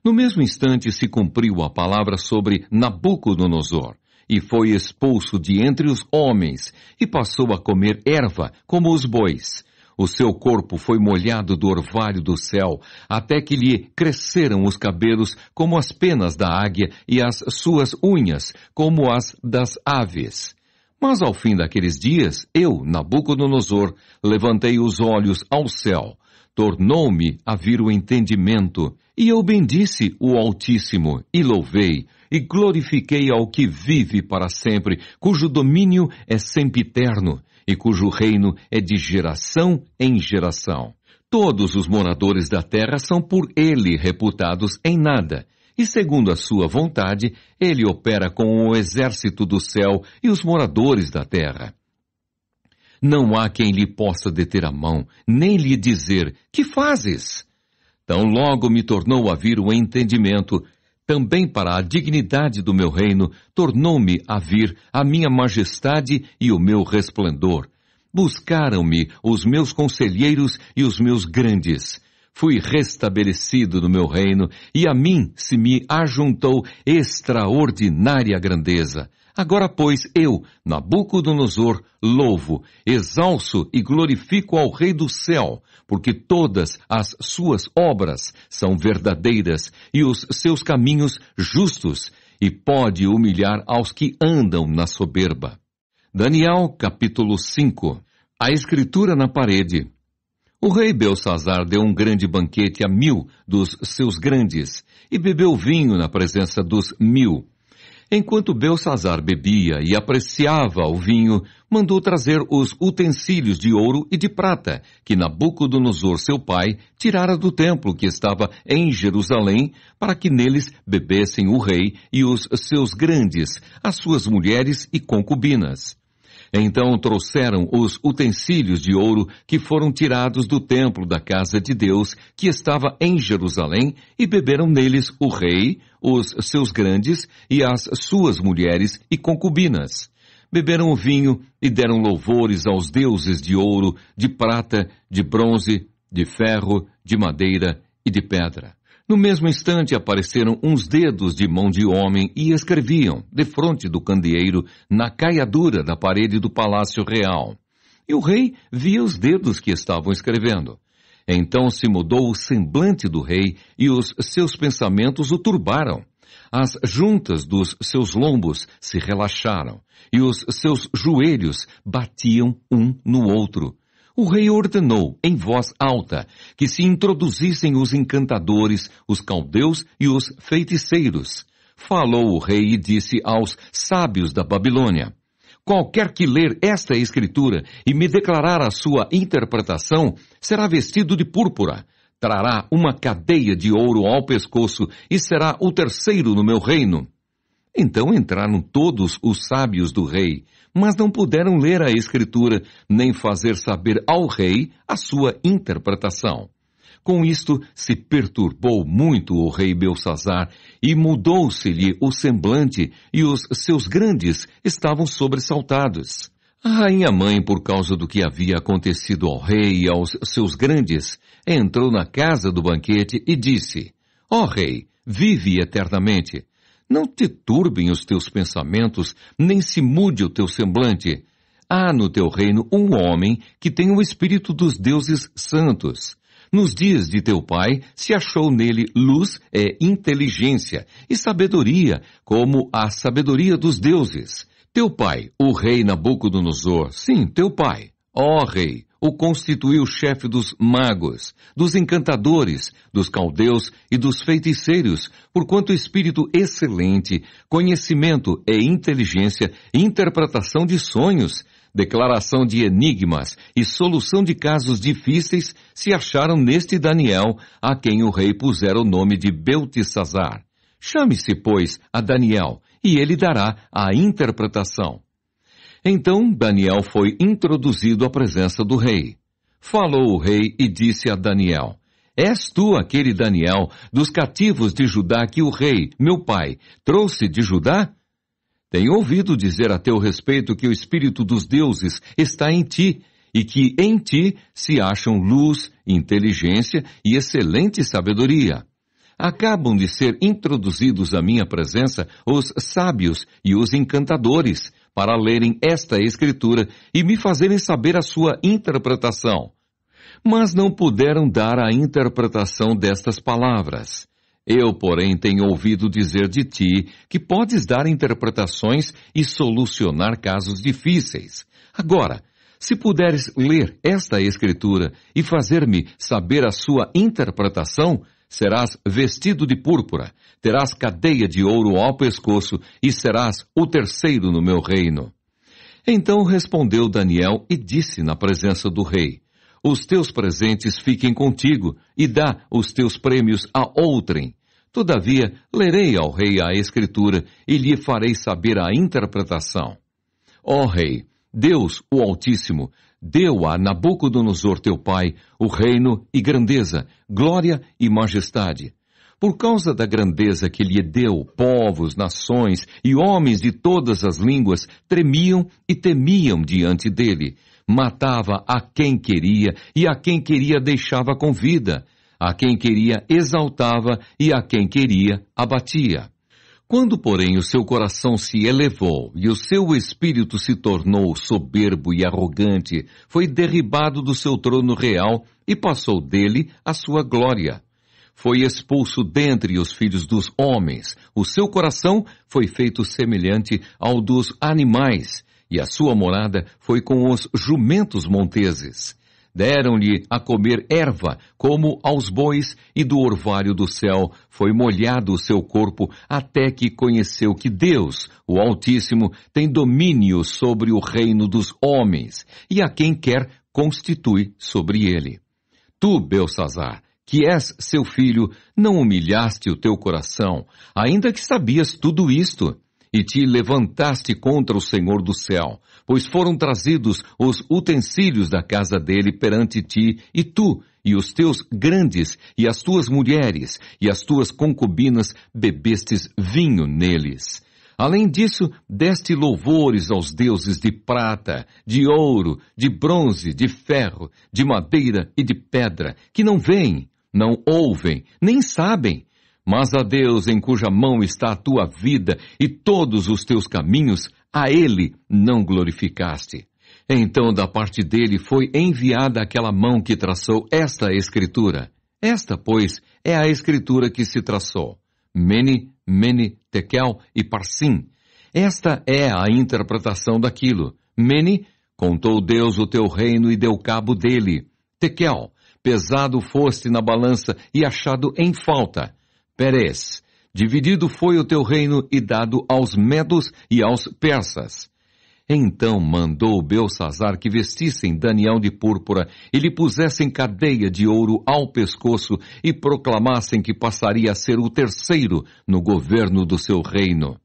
No mesmo instante se cumpriu a palavra sobre Nabucodonosor, e foi expulso de entre os homens, e passou a comer erva como os bois. O seu corpo foi molhado do orvalho do céu, até que lhe cresceram os cabelos como as penas da águia e as suas unhas como as das aves. Mas ao fim daqueles dias, eu, Nabucodonosor, levantei os olhos ao céu. Tornou-me a vir o entendimento, e eu bendisse o Altíssimo, e louvei, e glorifiquei ao que vive para sempre, cujo domínio é sempiterno, e cujo reino é de geração em geração. Todos os moradores da terra são por ele reputados em nada, e segundo a sua vontade, ele opera com o exército do céu e os moradores da terra. Não há quem lhe possa deter a mão, nem lhe dizer, que fazes? Tão logo me tornou a vir o entendimento, também para a dignidade do meu reino, tornou-me a vir a minha majestade e o meu resplendor. Buscaram-me os meus conselheiros e os meus grandes. Fui restabelecido no meu reino, e a mim se me ajuntou extraordinária grandeza. Agora, pois, eu, Nabucodonosor, louvo, exalço e glorifico ao Rei do céu, porque todas as suas obras são verdadeiras e os seus caminhos justos, e pode humilhar aos que andam na soberba. Daniel, capítulo 5. A escritura na parede. O rei Belsazzar deu um grande banquete a 1000 dos seus grandes, e bebeu vinho na presença dos 1000. Enquanto Belsazzar bebia e apreciava o vinho, mandou trazer os utensílios de ouro e de prata, que Nabucodonosor, seu pai, tirara do templo que estava em Jerusalém, para que neles bebessem o rei e os seus grandes, as suas mulheres e concubinas. Então trouxeram os utensílios de ouro que foram tirados do templo da casa de Deus, que estava em Jerusalém, e beberam neles o rei, os seus grandes e as suas mulheres e concubinas. Beberam o vinho e deram louvores aos deuses de ouro, de prata, de bronze, de ferro, de madeira e de pedra. No mesmo instante apareceram uns dedos de mão de homem e escreviam, defronte do candeeiro, na caiadura da parede do palácio real. E o rei via os dedos que estavam escrevendo. Então se mudou o semblante do rei e os seus pensamentos o turbaram. As juntas dos seus lombos se relaxaram e os seus joelhos batiam um no outro. O rei ordenou, em voz alta, que se introduzissem os encantadores, os caldeus e os feiticeiros. Falou o rei e disse aos sábios da Babilônia: qualquer que ler esta escritura e me declarar a sua interpretação, será vestido de púrpura, trará uma cadeia de ouro ao pescoço e será o terceiro no meu reino. Então entraram todos os sábios do rei, mas não puderam ler a escritura, nem fazer saber ao rei a sua interpretação. Com isto se perturbou muito o rei Belsazzar, e mudou-se-lhe o semblante, e os seus grandes estavam sobressaltados. A rainha-mãe, por causa do que havia acontecido ao rei e aos seus grandes, entrou na casa do banquete e disse: ó rei, vive eternamente. Não te turbem os teus pensamentos, nem se mude o teu semblante. Há no teu reino um homem que tem o espírito dos deuses santos. Nos dias de teu pai se achou nele luz e inteligência e sabedoria, como a sabedoria dos deuses. Teu pai, o rei Nabucodonosor, sim, teu pai, ó rei, o constituiu chefe dos magos, dos encantadores, dos caldeus e dos feiticeiros, porquanto espírito excelente, conhecimento e inteligência, interpretação de sonhos, declaração de enigmas e solução de casos difíceis se acharam neste Daniel, a quem o rei pusera o nome de Beltesazar. Chame-se, pois, a Daniel, e ele dará a interpretação. Então Daniel foi introduzido à presença do rei. Falou o rei e disse a Daniel: és tu aquele Daniel dos cativos de Judá que o rei, meu pai, trouxe de Judá? Tenho ouvido dizer a teu respeito que o espírito dos deuses está em ti, e que em ti se acham luz, inteligência e excelente sabedoria. Acabam de ser introduzidos à minha presença os sábios e os encantadores, para lerem esta escritura e me fazerem saber a sua interpretação. Mas não puderam dar a interpretação destas palavras. Eu, porém, tenho ouvido dizer de ti que podes dar interpretações e solucionar casos difíceis. Agora, se puderes ler esta escritura e fazer-me saber a sua interpretação, serás vestido de púrpura, terás cadeia de ouro ao pescoço e serás o terceiro no meu reino. Então respondeu Daniel e disse na presença do rei: Os teus presentes fiquem contigo, e dá os teus prêmios a outrem. Todavia, lerei ao rei a escritura, e lhe farei saber a interpretação. Ó rei, Deus, o Altíssimo, deu a Nabucodonosor teu pai o reino e grandeza, glória e majestade. Por causa da grandeza que lhe deu, povos, nações e homens de todas as línguas tremiam e temiam diante dele. Matava a quem queria e a quem queria deixava com vida. A quem queria exaltava e a quem queria abatia. Quando, porém, o seu coração se elevou e o seu espírito se tornou soberbo e arrogante, foi derribado do seu trono real e passou dele a sua glória. Foi expulso dentre os filhos dos homens. O seu coração foi feito semelhante ao dos animais, e a sua morada foi com os jumentos monteses. Deram-lhe a comer erva, como aos bois, e do orvalho do céu foi molhado o seu corpo, até que conheceu que Deus, o Altíssimo, tem domínio sobre o reino dos homens, e a quem quer constitui sobre ele. Tu, Beltsazar, que és seu filho, não humilhaste o teu coração, ainda que sabias tudo isto, e te levantaste contra o Senhor do céu, pois foram trazidos os utensílios da casa dele perante ti, e tu, e os teus grandes, e as tuas mulheres, e as tuas concubinas, bebestes vinho neles. Além disso, deste louvores aos deuses de prata, de ouro, de bronze, de ferro, de madeira e de pedra, que não veem, não ouvem, nem sabem, mas a Deus em cuja mão está a tua vida e todos os teus caminhos, a Ele não glorificaste. Então da parte dele foi enviada aquela mão que traçou esta escritura. Esta, pois, é a escritura que se traçou. Mene, Mene, Tekel e Parsim. Esta é a interpretação daquilo. Mene, contou Deus o teu reino e deu cabo dele. Tekel, pesado foste na balança e achado em falta. Perez, dividido foi o teu reino e dado aos medos e aos persas. Então mandou Beltsazar que vestissem Daniel de púrpura e lhe pusessem cadeia de ouro ao pescoço e proclamassem que passaria a ser o terceiro no governo do seu reino.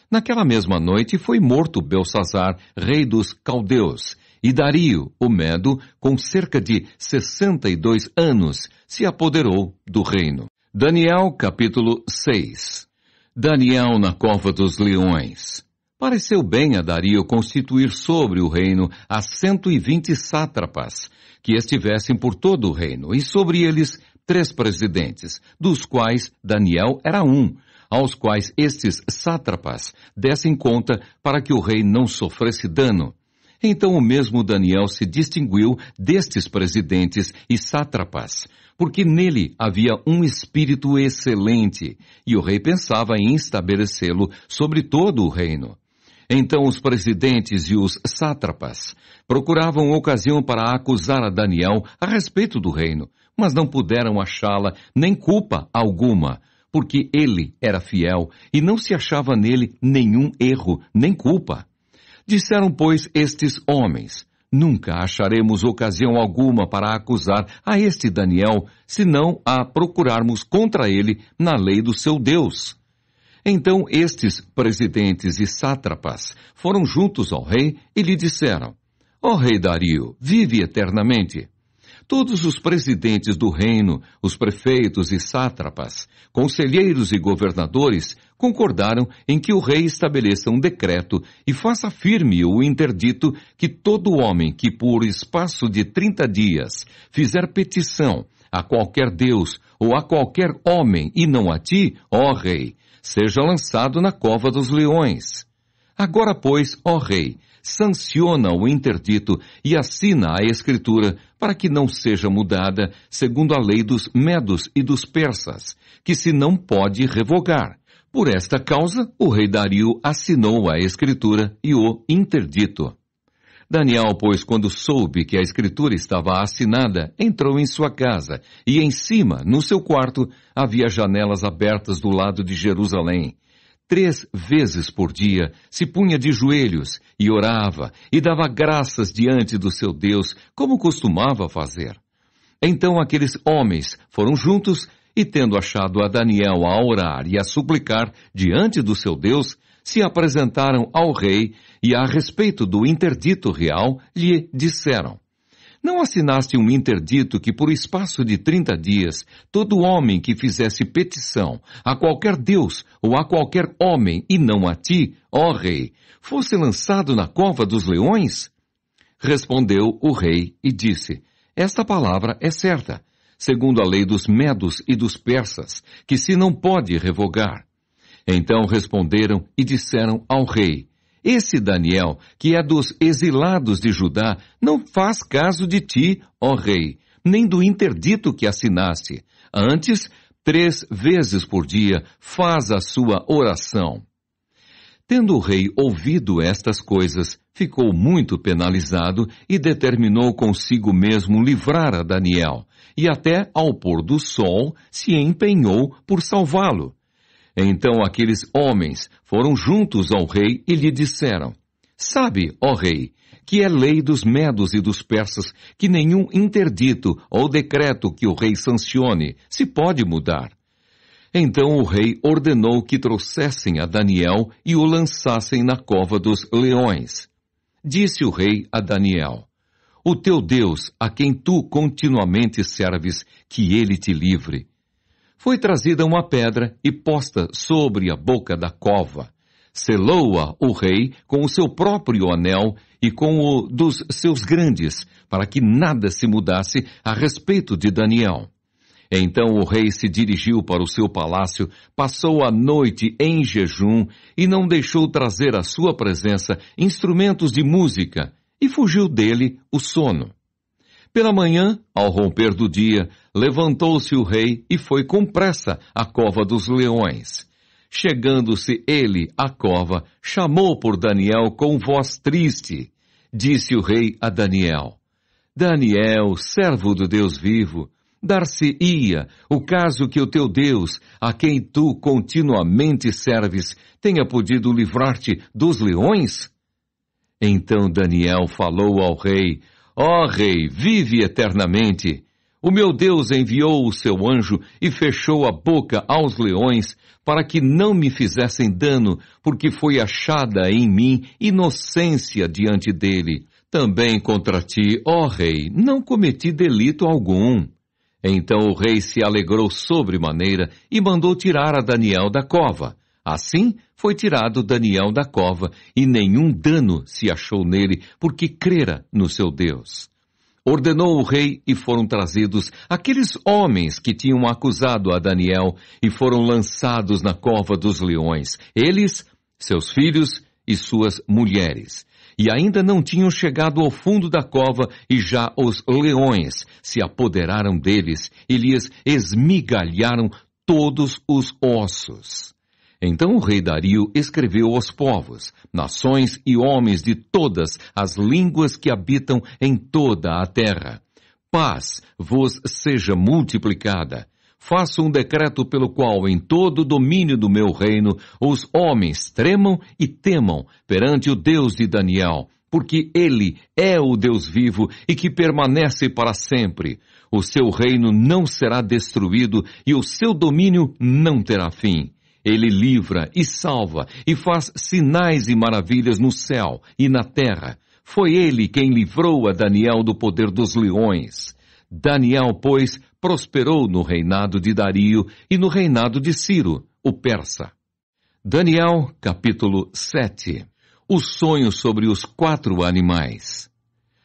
Naquela mesma noite foi morto Beltsazar, rei dos caldeus, e Dario, o Medo, com cerca de 62 anos, se apoderou do reino. Daniel, capítulo 6. Daniel na cova dos leões. Pareceu bem a Dario constituir sobre o reino a 120 sátrapas, que estivessem por todo o reino, e sobre eles 3 presidentes, dos quais Daniel era um, aos quais estes sátrapas dessem conta para que o rei não sofresse dano. Então o mesmo Daniel se distinguiu destes presidentes e sátrapas, porque nele havia um espírito excelente, e o rei pensava em estabelecê-lo sobre todo o reino. Então os presidentes e os sátrapas procuravam ocasião para acusar a Daniel a respeito do reino, mas não puderam achá-la nem culpa alguma, porque ele era fiel e não se achava nele nenhum erro nem culpa. Disseram, pois, estes homens: nunca acharemos ocasião alguma para acusar a este Daniel, senão a procurarmos contra ele na lei do seu Deus. Então estes presidentes e sátrapas foram juntos ao rei e lhe disseram: ó rei Dario, vive eternamente. Todos os presidentes do reino, os prefeitos e sátrapas, conselheiros e governadores, concordaram em que o rei estabeleça um decreto e faça firme o interdito que todo homem que por espaço de 30 dias fizer petição a qualquer deus ou a qualquer homem e não a ti, ó rei, seja lançado na cova dos leões. Agora, pois, ó rei, sanciona o interdito e assina a escritura para que não seja mudada segundo a lei dos medos e dos persas, que se não pode revogar. Por esta causa, o rei Dario assinou a escritura e o interdito. Daniel, pois, quando soube que a escritura estava assinada, entrou em sua casa, e em cima, no seu quarto, havia janelas abertas do lado de Jerusalém. 3 vezes por dia se punha de joelhos e orava e dava graças diante do seu Deus, como costumava fazer. Então aqueles homens foram juntos e, tendo achado a Daniel a orar e a suplicar diante do seu Deus, se apresentaram ao rei e, a respeito do interdito real, lhe disseram: Não assinaste um interdito que, por espaço de 30 dias, todo homem que fizesse petição a qualquer Deus ou a qualquer homem, e não a ti, ó rei, fosse lançado na cova dos leões? Respondeu o rei e disse: Esta palavra é certa, segundo a lei dos medos e dos persas, que se não pode revogar. Então responderam e disseram ao rei: Esse Daniel, que é dos exilados de Judá, não faz caso de ti, ó rei, nem do interdito que assinaste. Antes, 3 vezes por dia, faz a sua oração. Tendo o rei ouvido estas coisas, ficou muito penalizado e determinou consigo mesmo livrar a Daniel, e até ao pôr do sol se empenhou por salvá-lo. Então aqueles homens foram juntos ao rei e lhe disseram: Sabe, ó rei, que é lei dos medos e dos persas que nenhum interdito ou decreto que o rei sancione se pode mudar. Então o rei ordenou que trouxessem a Daniel e o lançassem na cova dos leões. Disse o rei a Daniel: O teu Deus, a quem tu continuamente serves, que ele te livre. Foi trazida uma pedra e posta sobre a boca da cova. Selou-a o rei com o seu próprio anel e com o dos seus grandes, para que nada se mudasse a respeito de Daniel. Então o rei se dirigiu para o seu palácio, passou a noite em jejum e não deixou trazer à sua presença instrumentos de música, e fugiu dele o sono. Pela manhã, ao romper do dia, levantou-se o rei e foi com pressa à cova dos leões. Chegando-se ele à cova, chamou por Daniel com voz triste. Disse o rei a Daniel: Daniel, servo do Deus vivo, dar-se-ia o caso que o teu Deus, a quem tu continuamente serves, tenha podido livrar-te dos leões? Então Daniel falou ao rei: Ó rei, vive eternamente. O meu Deus enviou o seu anjo e fechou a boca aos leões para que não me fizessem dano, porque foi achada em mim inocência diante dele. Também contra ti, ó rei, não cometi delito algum. Então o rei se alegrou sobremaneira e mandou tirar a Daniel da cova. Assim foi tirado Daniel da cova, e nenhum dano se achou nele, porque crera no seu Deus. Ordenou o rei e foram trazidos aqueles homens que tinham acusado a Daniel e foram lançados na cova dos leões, eles, seus filhos e suas mulheres. E ainda não tinham chegado ao fundo da cova e já os leões se apoderaram deles e lhes esmigalharam todos os ossos. Então o rei Dario escreveu aos povos, nações e homens de todas as línguas que habitam em toda a terra: Paz vos seja multiplicada. Faço um decreto pelo qual em todo o domínio do meu reino os homens tremam e temam perante o Deus de Daniel, porque ele é o Deus vivo e que permanece para sempre. O seu reino não será destruído e o seu domínio não terá fim. Ele livra e salva e faz sinais e maravilhas no céu e na terra. Foi ele quem livrou a Daniel do poder dos leões. Daniel, pois, prosperou no reinado de Dario e no reinado de Ciro, o persa. Daniel, capítulo 7. O sonho sobre os 4 animais.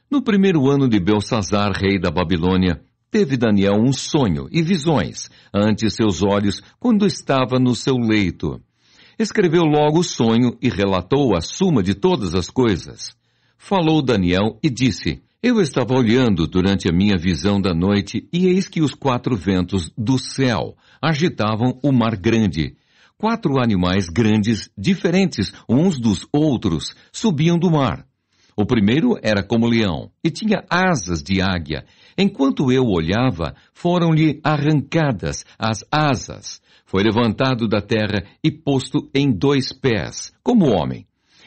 No primeiro ano de Belsazar, rei da Babilônia, teve Daniel um sonho e visões ante seus olhos quando estava no seu leito. Escreveu logo o sonho e relatou a suma de todas as coisas. Falou Daniel e disse: Eu estava olhando durante a minha visão da noite, e eis que os 4 ventos do céu agitavam o mar grande. 4 animais grandes, diferentes uns dos outros, subiam do mar. O primeiro era como leão, e tinha asas de águia, Enquanto eu olhava, foram-lhe arrancadas as asas. Foi levantado da terra e posto em 2 pés, como homem.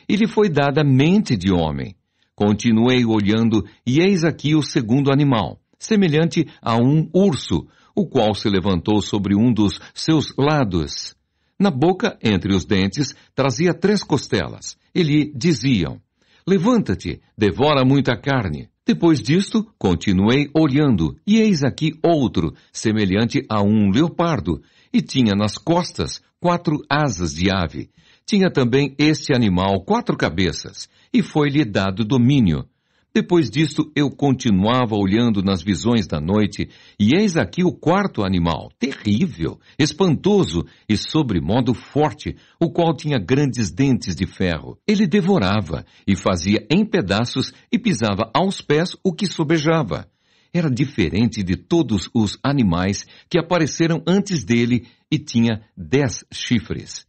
E lhe foi dada mente de homem. Continuei olhando, e eis aqui o segundo animal, semelhante a um urso, o qual se levantou sobre um dos seus lados. Na boca, entre os dentes, trazia 3 costelas, e lhe diziam: levanta-te, devora muita carne. Depois disto, continuei olhando, e eis aqui outro, semelhante a um leopardo, e tinha nas costas 4 asas de ave. Tinha também este animal 4 cabeças, e foi-lhe dado domínio. Depois disto, eu continuava olhando nas visões da noite, e eis aqui o 4º animal, terrível, espantoso e sobremodo forte, o qual tinha grandes dentes de ferro. Ele devorava, e fazia em pedaços, e pisava aos pés o que sobejava. Era diferente de todos os animais que apareceram antes dele, e tinha 10 chifres.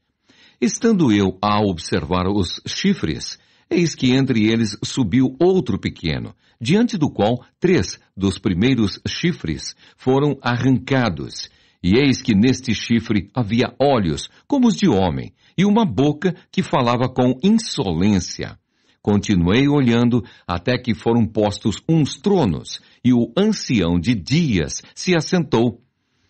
Estando eu a observar os chifres, eis que entre eles subiu outro pequeno, diante do qual 3 dos primeiros chifres foram arrancados. E eis que neste chifre havia olhos, como os de homem, e uma boca que falava com insolência. Continuei olhando até que foram postos uns tronos, e o ancião de dias se assentou.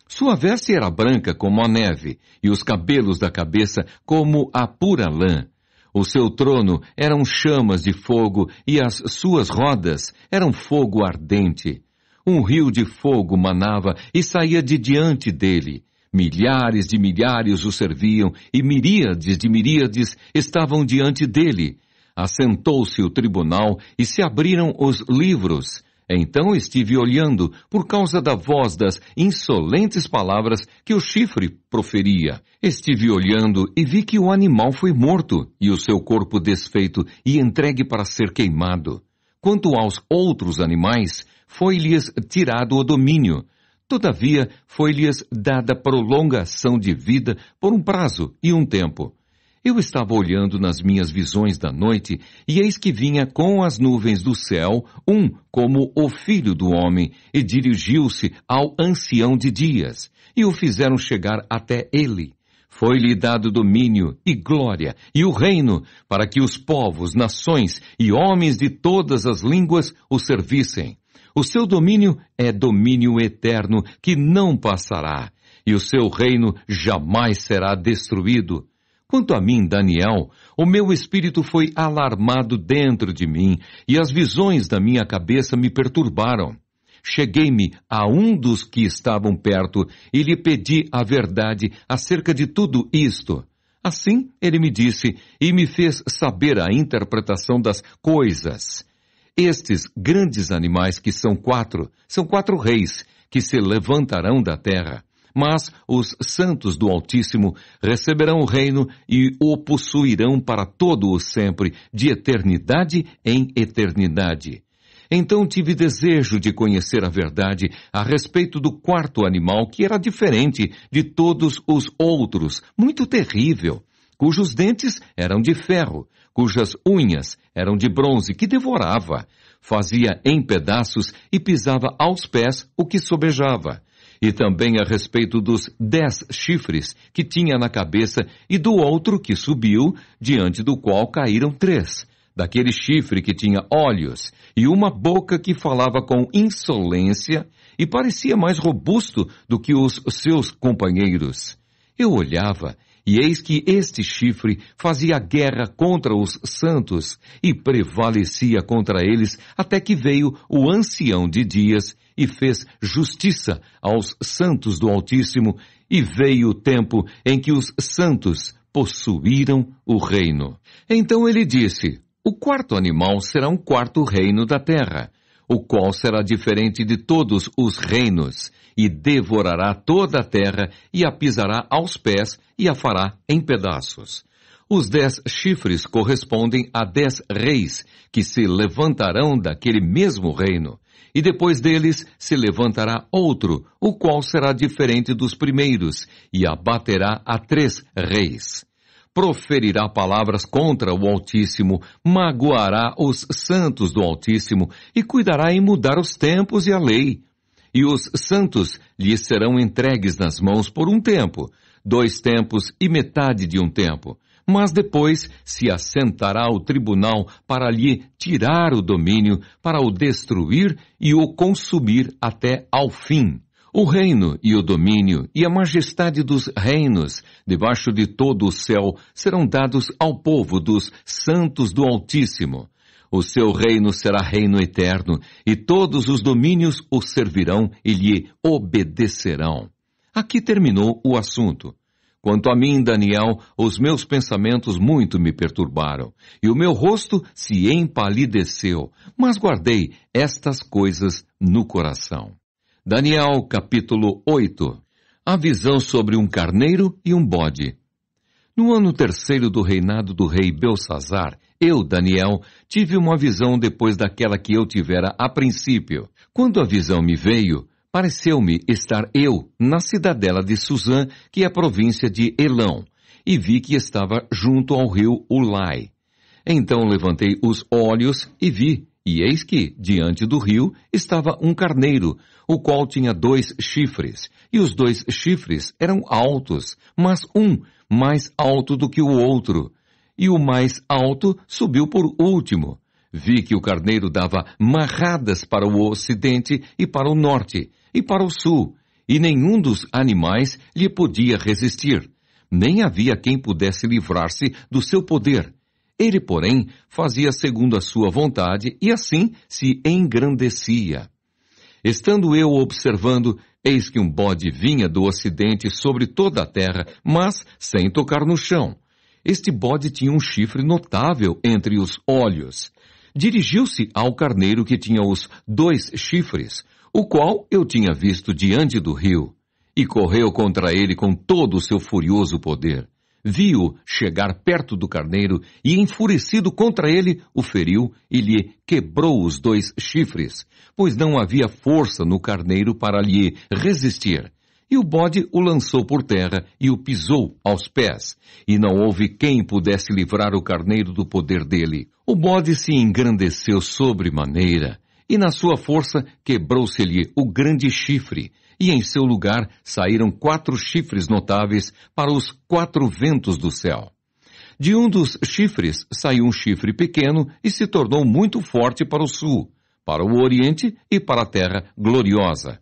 Sua veste era branca como a neve, e os cabelos da cabeça como a pura lã. O seu trono eram chamas de fogo, e as suas rodas eram fogo ardente. Um rio de fogo manava e saía de diante dele. Milhares de milhares o serviam, e miríades de miríades estavam diante dele. Assentou-se o tribunal, e se abriram os livros. Então estive olhando por causa da voz das insolentes palavras que o chifre proferia. Estive olhando e vi que o animal foi morto, e o seu corpo desfeito e entregue para ser queimado. Quanto aos outros animais, foi-lhes tirado o domínio. Todavia, foi-lhes dada prolongação de vida por um prazo e um tempo. Eu estava olhando nas minhas visões da noite, e eis que vinha com as nuvens do céu um como o filho do homem, e dirigiu-se ao ancião de dias, e o fizeram chegar até ele. Foi-lhe dado domínio e glória e o reino, para que os povos, nações e homens de todas as línguas o servissem. O seu domínio é domínio eterno, que não passará, e o seu reino jamais será destruído. Quanto a mim, Daniel, o meu espírito foi alarmado dentro de mim, e as visões da minha cabeça me perturbaram. Cheguei-me a um dos que estavam perto e lhe pedi a verdade acerca de tudo isto. Assim ele me disse e me fez saber a interpretação das coisas. Estes grandes animais que são 4 reis que se levantarão da terra. Mas os santos do Altíssimo receberão o reino e o possuirão para todo o sempre, de eternidade em eternidade. Então tive desejo de conhecer a verdade a respeito do 4º animal, que era diferente de todos os outros, muito terrível, cujos dentes eram de ferro, cujas unhas eram de bronze, que devorava, fazia em pedaços e pisava aos pés o que sobejava. E também a respeito dos 10 chifres que tinha na cabeça e do outro que subiu, diante do qual caíram 3, daquele chifre que tinha olhos e uma boca que falava com insolência e parecia mais robusto do que os seus companheiros. Eu olhava, e eis que este chifre fazia guerra contra os santos e prevalecia contra eles até que veio o ancião de dias e fez justiça aos santos do Altíssimo, e veio o tempo em que os santos possuíram o reino. Então ele disse: o 4º animal será um 4º reino da terra, o qual será diferente de todos os reinos, e devorará toda a terra, e a pisará aos pés, e a fará em pedaços. Os 10 chifres correspondem a 10 reis, que se levantarão daquele mesmo reino. E depois deles se levantará outro, o qual será diferente dos primeiros, e abaterá a 3 reis. proferirá palavras contra o Altíssimo, magoará os santos do Altíssimo e cuidará em mudar os tempos e a lei. E os santos lhe serão entregues nas mãos por um tempo, 2 tempos e metade de um tempo. Mas depois se assentará o tribunal para lhe tirar o domínio, para o destruir e o consumir até ao fim. O reino e o domínio e a majestade dos reinos, debaixo de todo o céu, serão dados ao povo dos santos do Altíssimo. O seu reino será reino eterno, e todos os domínios o servirão e lhe obedecerão. Aqui terminou o assunto. Quanto a mim, Daniel, os meus pensamentos muito me perturbaram, e o meu rosto se empalideceu, mas guardei estas coisas no coração. Daniel, capítulo 8. A visão sobre um carneiro e um bode. No ano 3º do reinado do rei Belsazzar, eu, Daniel, tive uma visão depois daquela que eu tivera a princípio. Quando a visão me veio, pareceu-me estar eu na cidadela de Suzã, que é a província de Elão, e vi que estava junto ao rio Ulai. Então levantei os olhos e vi, e eis que, diante do rio, estava um carneiro, o qual tinha 2 chifres, e os 2 chifres eram altos, mas um mais alto do que o outro, e o mais alto subiu por último. Vi que o carneiro dava marradas para o ocidente e para o norte, e para o sul, e nenhum dos animais lhe podia resistir, nem havia quem pudesse livrar-se do seu poder. Ele, porém, fazia segundo a sua vontade, e assim se engrandecia. Estando eu observando, eis que um bode vinha do ocidente sobre toda a terra, mas sem tocar no chão. Este bode tinha um chifre notável entre os olhos. Dirigiu-se ao carneiro que tinha os 2 chifres, o qual eu tinha visto diante do rio, e correu contra ele com todo o seu furioso poder. Vi-o chegar perto do carneiro e, enfurecido contra ele, o feriu e lhe quebrou os 2 chifres, pois não havia força no carneiro para lhe resistir. E o bode o lançou por terra e o pisou aos pés, e não houve quem pudesse livrar o carneiro do poder dele. O bode se engrandeceu sobremaneira, e na sua força quebrou-se-lhe o grande chifre, e em seu lugar saíram 4 chifres notáveis para os 4 ventos do céu. De um dos chifres saiu um chifre pequeno e se tornou muito forte para o sul, para o oriente e para a terra gloriosa.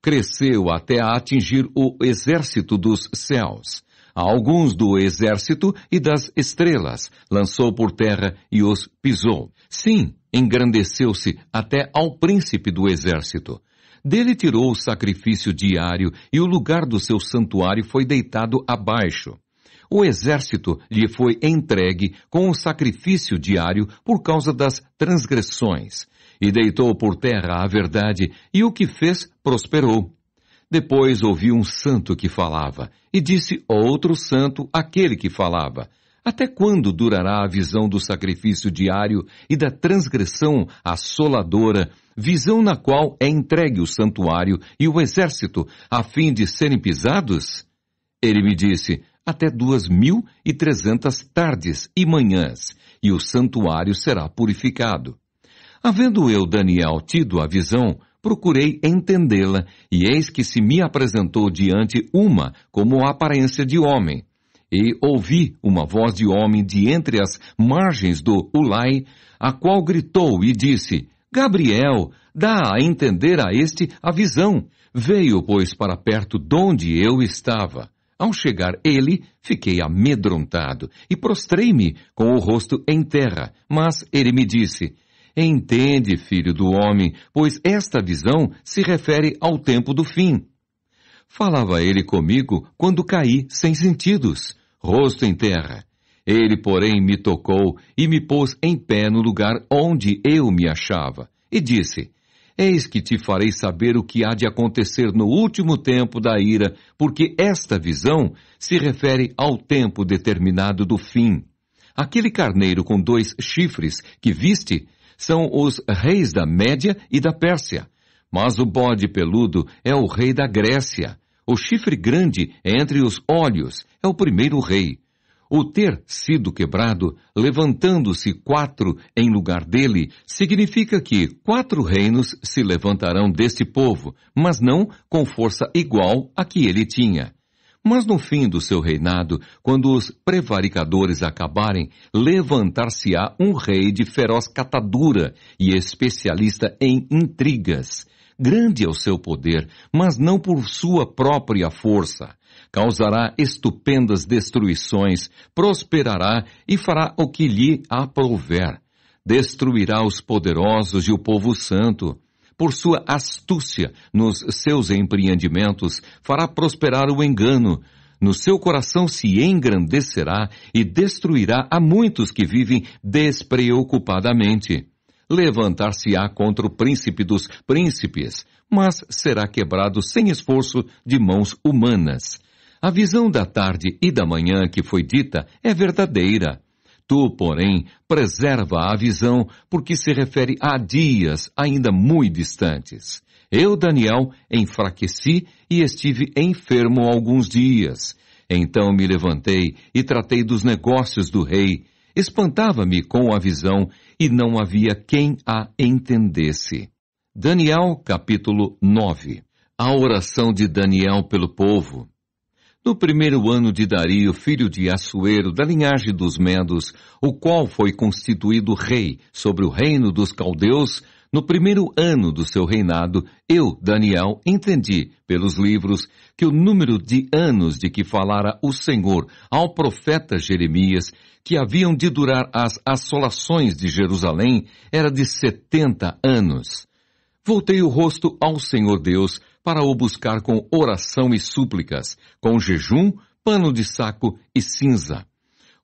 Cresceu até a atingir o exército dos céus. A alguns do exército e das estrelas lançou por terra e os pisou. Sim, engrandeceu-se até ao príncipe do exército. Dele tirou o sacrifício diário e o lugar do seu santuário foi deitado abaixo. O exército lhe foi entregue com o sacrifício diário por causa das transgressões, e deitou por terra a verdade, e o que fez prosperou. Depois ouvi um santo que falava, e disse outro santo aquele que falava: até quando durará a visão do sacrifício diário e da transgressão assoladora, visão na qual é entregue o santuário e o exército, a fim de serem pisados? Ele me disse: até 2.300 tardes e manhãs, e o santuário será purificado. Havendo eu, Daniel, tido a visão, procurei entendê-la, e eis que se me apresentou diante uma como a aparência de homem. E ouvi uma voz de homem de entre as margens do Ulai, a qual gritou e disse: Gabriel, dá a entender a este a visão. Veio, pois, para perto donde eu estava. Ao chegar ele, fiquei amedrontado e prostrei-me com o rosto em terra. Mas ele me disse: entende, filho do homem, pois esta visão se refere ao tempo do fim. Falava ele comigo quando caí sem sentidos, rosto em terra. Ele, porém, me tocou e me pôs em pé no lugar onde eu me achava, e disse: eis que te farei saber o que há de acontecer no último tempo da ira, porque esta visão se refere ao tempo determinado do fim. Aquele carneiro com 2 chifres que viste são os reis da Média e da Pérsia, mas o bode peludo é o rei da Grécia. O chifre grande entre os olhos é o primeiro rei. O ter sido quebrado, levantando-se 4 em lugar dele, significa que 4 reinos se levantarão deste povo, mas não com força igual à que ele tinha. Mas no fim do seu reinado, quando os prevaricadores acabarem, levantar-se-á um rei de feroz catadura e especialista em intrigas. Grande é o seu poder, mas não por sua própria força. Causará estupendas destruições, prosperará e fará o que lhe aprouver. Destruirá os poderosos e o povo santo. Por sua astúcia nos seus empreendimentos, fará prosperar o engano. No seu coração se engrandecerá e destruirá a muitos que vivem despreocupadamente. Levantar-se-á contra o príncipe dos príncipes, mas será quebrado sem esforço de mãos humanas. A visão da tarde e da manhã que foi dita é verdadeira. Tu, porém, preserva a visão, porque se refere a dias ainda muito distantes. Eu, Daniel, enfraqueci e estive enfermo alguns dias. Então me levantei e tratei dos negócios do rei. Espantava-me com a visão e não havia quem a entendesse. Daniel, capítulo 9. A oração de Daniel pelo povo. No primeiro ano de Dario, filho de Assuero, da linhagem dos Medos, o qual foi constituído rei sobre o reino dos caldeus, no primeiro ano do seu reinado, eu, Daniel, entendi, pelos livros, que o número de anos de que falara o Senhor ao profeta Jeremias, que haviam de durar as assolações de Jerusalém, era de 70 anos. Voltei o rosto ao Senhor Deus para o buscar com oração e súplicas, com jejum, pano de saco e cinza.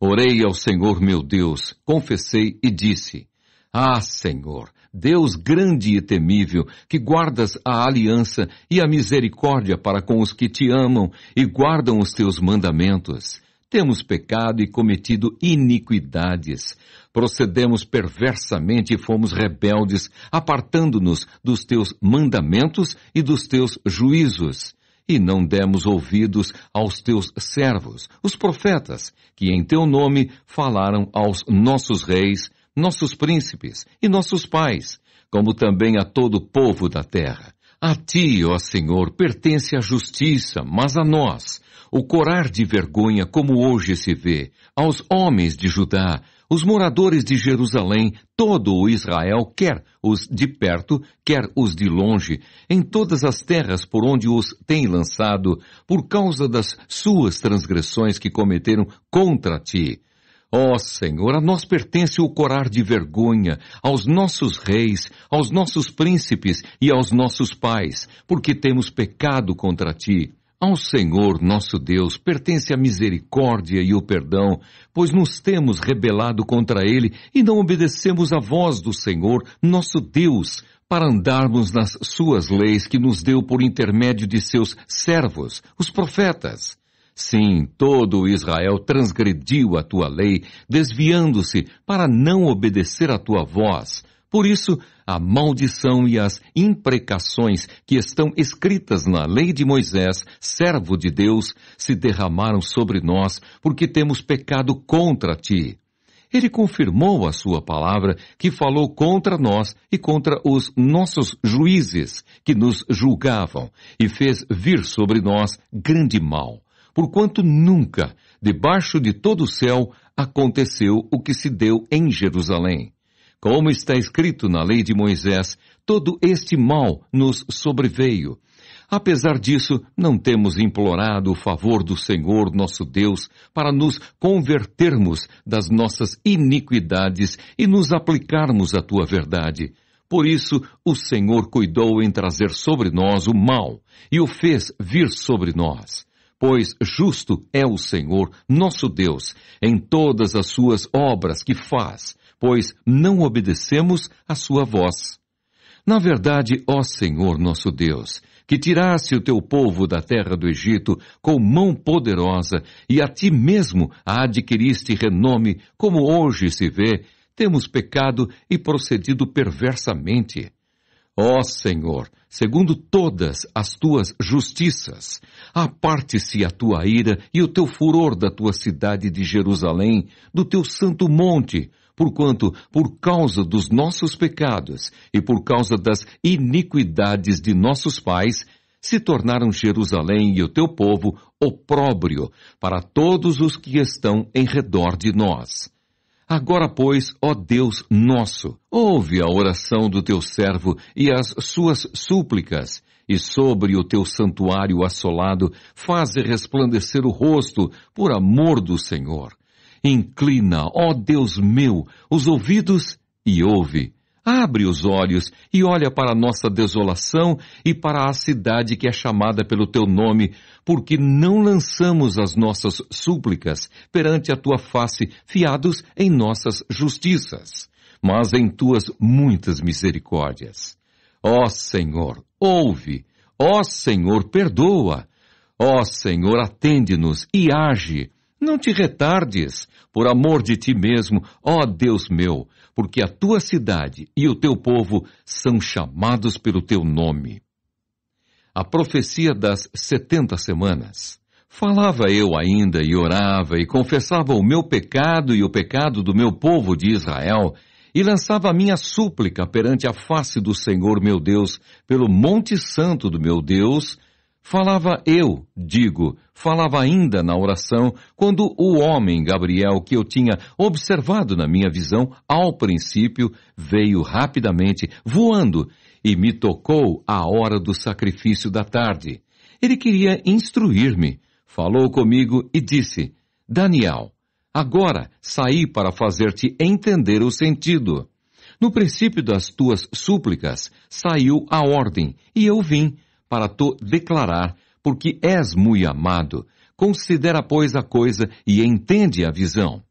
Orei ao Senhor meu Deus, confessei e disse: Ah, Senhor, Deus grande e temível, que guardas a aliança e a misericórdia para com os que te amam e guardam os teus mandamentos. Temos pecado e cometido iniquidades. Procedemos perversamente e fomos rebeldes, apartando-nos dos teus mandamentos e dos teus juízos. E não demos ouvidos aos teus servos, os profetas, que em teu nome falaram aos nossos reis, nossos príncipes e nossos pais, como também a todo o povo da terra. A ti, ó Senhor, pertence a justiça, mas a nós o corar de vergonha, como hoje se vê, aos homens de Judá, os moradores de Jerusalém, todo o Israel, quer os de perto, quer os de longe, em todas as terras por onde os tem lançado, por causa das suas transgressões que cometeram contra ti. Ó Senhor, a nós pertence o corar de vergonha, aos nossos reis, aos nossos príncipes e aos nossos pais, porque temos pecado contra ti. Ao Senhor, nosso Deus, pertence a misericórdia e o perdão, pois nos temos rebelado contra Ele e não obedecemos à voz do Senhor, nosso Deus, para andarmos nas suas leis que nos deu por intermédio de seus servos, os profetas. Sim, todo o Israel transgrediu a tua lei, desviando-se para não obedecer à tua voz. Por isso, a maldição e as imprecações que estão escritas na lei de Moisés, servo de Deus, se derramaram sobre nós, porque temos pecado contra ti. Ele confirmou a sua palavra, que falou contra nós e contra os nossos juízes, que nos julgavam, e fez vir sobre nós grande mal, porquanto nunca, debaixo de todo o céu, aconteceu o que se deu em Jerusalém. Como está escrito na lei de Moisés, todo este mal nos sobreveio. Apesar disso, não temos implorado o favor do Senhor nosso Deus para nos convertermos das nossas iniquidades e nos aplicarmos à tua verdade. Por isso, o Senhor cuidou em trazer sobre nós o mal e o fez vir sobre nós. Pois justo é o Senhor, nosso Deus, em todas as suas obras que faz, pois não obedecemos à sua voz. Na verdade, ó Senhor nosso Deus, que tiraste o teu povo da terra do Egito com mão poderosa e a ti mesmo a adquiriste renome, como hoje se vê, temos pecado e procedido perversamente. Ó Senhor, segundo todas as tuas justiças, aparte-se a tua ira e o teu furor da tua cidade de Jerusalém, do teu santo monte, porquanto, por causa dos nossos pecados e por causa das iniquidades de nossos pais, se tornaram Jerusalém e o teu povo opróbrio para todos os que estão em redor de nós. Agora, pois, ó Deus nosso, ouve a oração do teu servo e as suas súplicas, e sobre o teu santuário assolado faze resplandecer o rosto por amor do Senhor. Inclina, ó Deus meu, os ouvidos e ouve. Abre os olhos e olha para a nossa desolação e para a cidade que é chamada pelo teu nome, porque não lançamos as nossas súplicas perante a tua face, fiados em nossas justiças, mas em tuas muitas misericórdias. Ó Senhor, ouve. Ó Senhor, perdoa. Ó Senhor, atende-nos e age. Não te retardes, por amor de ti mesmo, ó Deus meu, porque a tua cidade e o teu povo são chamados pelo teu nome. A profecia das 70 semanas. Falava eu ainda e orava e confessava o meu pecado e o pecado do meu povo de Israel, e lançava a minha súplica perante a face do Senhor meu Deus, pelo monte santo do meu Deus. Falava ainda na oração, quando o homem Gabriel, que eu tinha observado na minha visão, ao princípio, veio rapidamente, voando, e me tocou à hora do sacrifício da tarde. Ele queria instruir-me, falou comigo e disse: Daniel, agora saí para fazer-te entender o sentido. No princípio das tuas súplicas saiu a ordem, e eu vim para te declarar, porque és muito amado. Considera, pois, a coisa e entende a visão.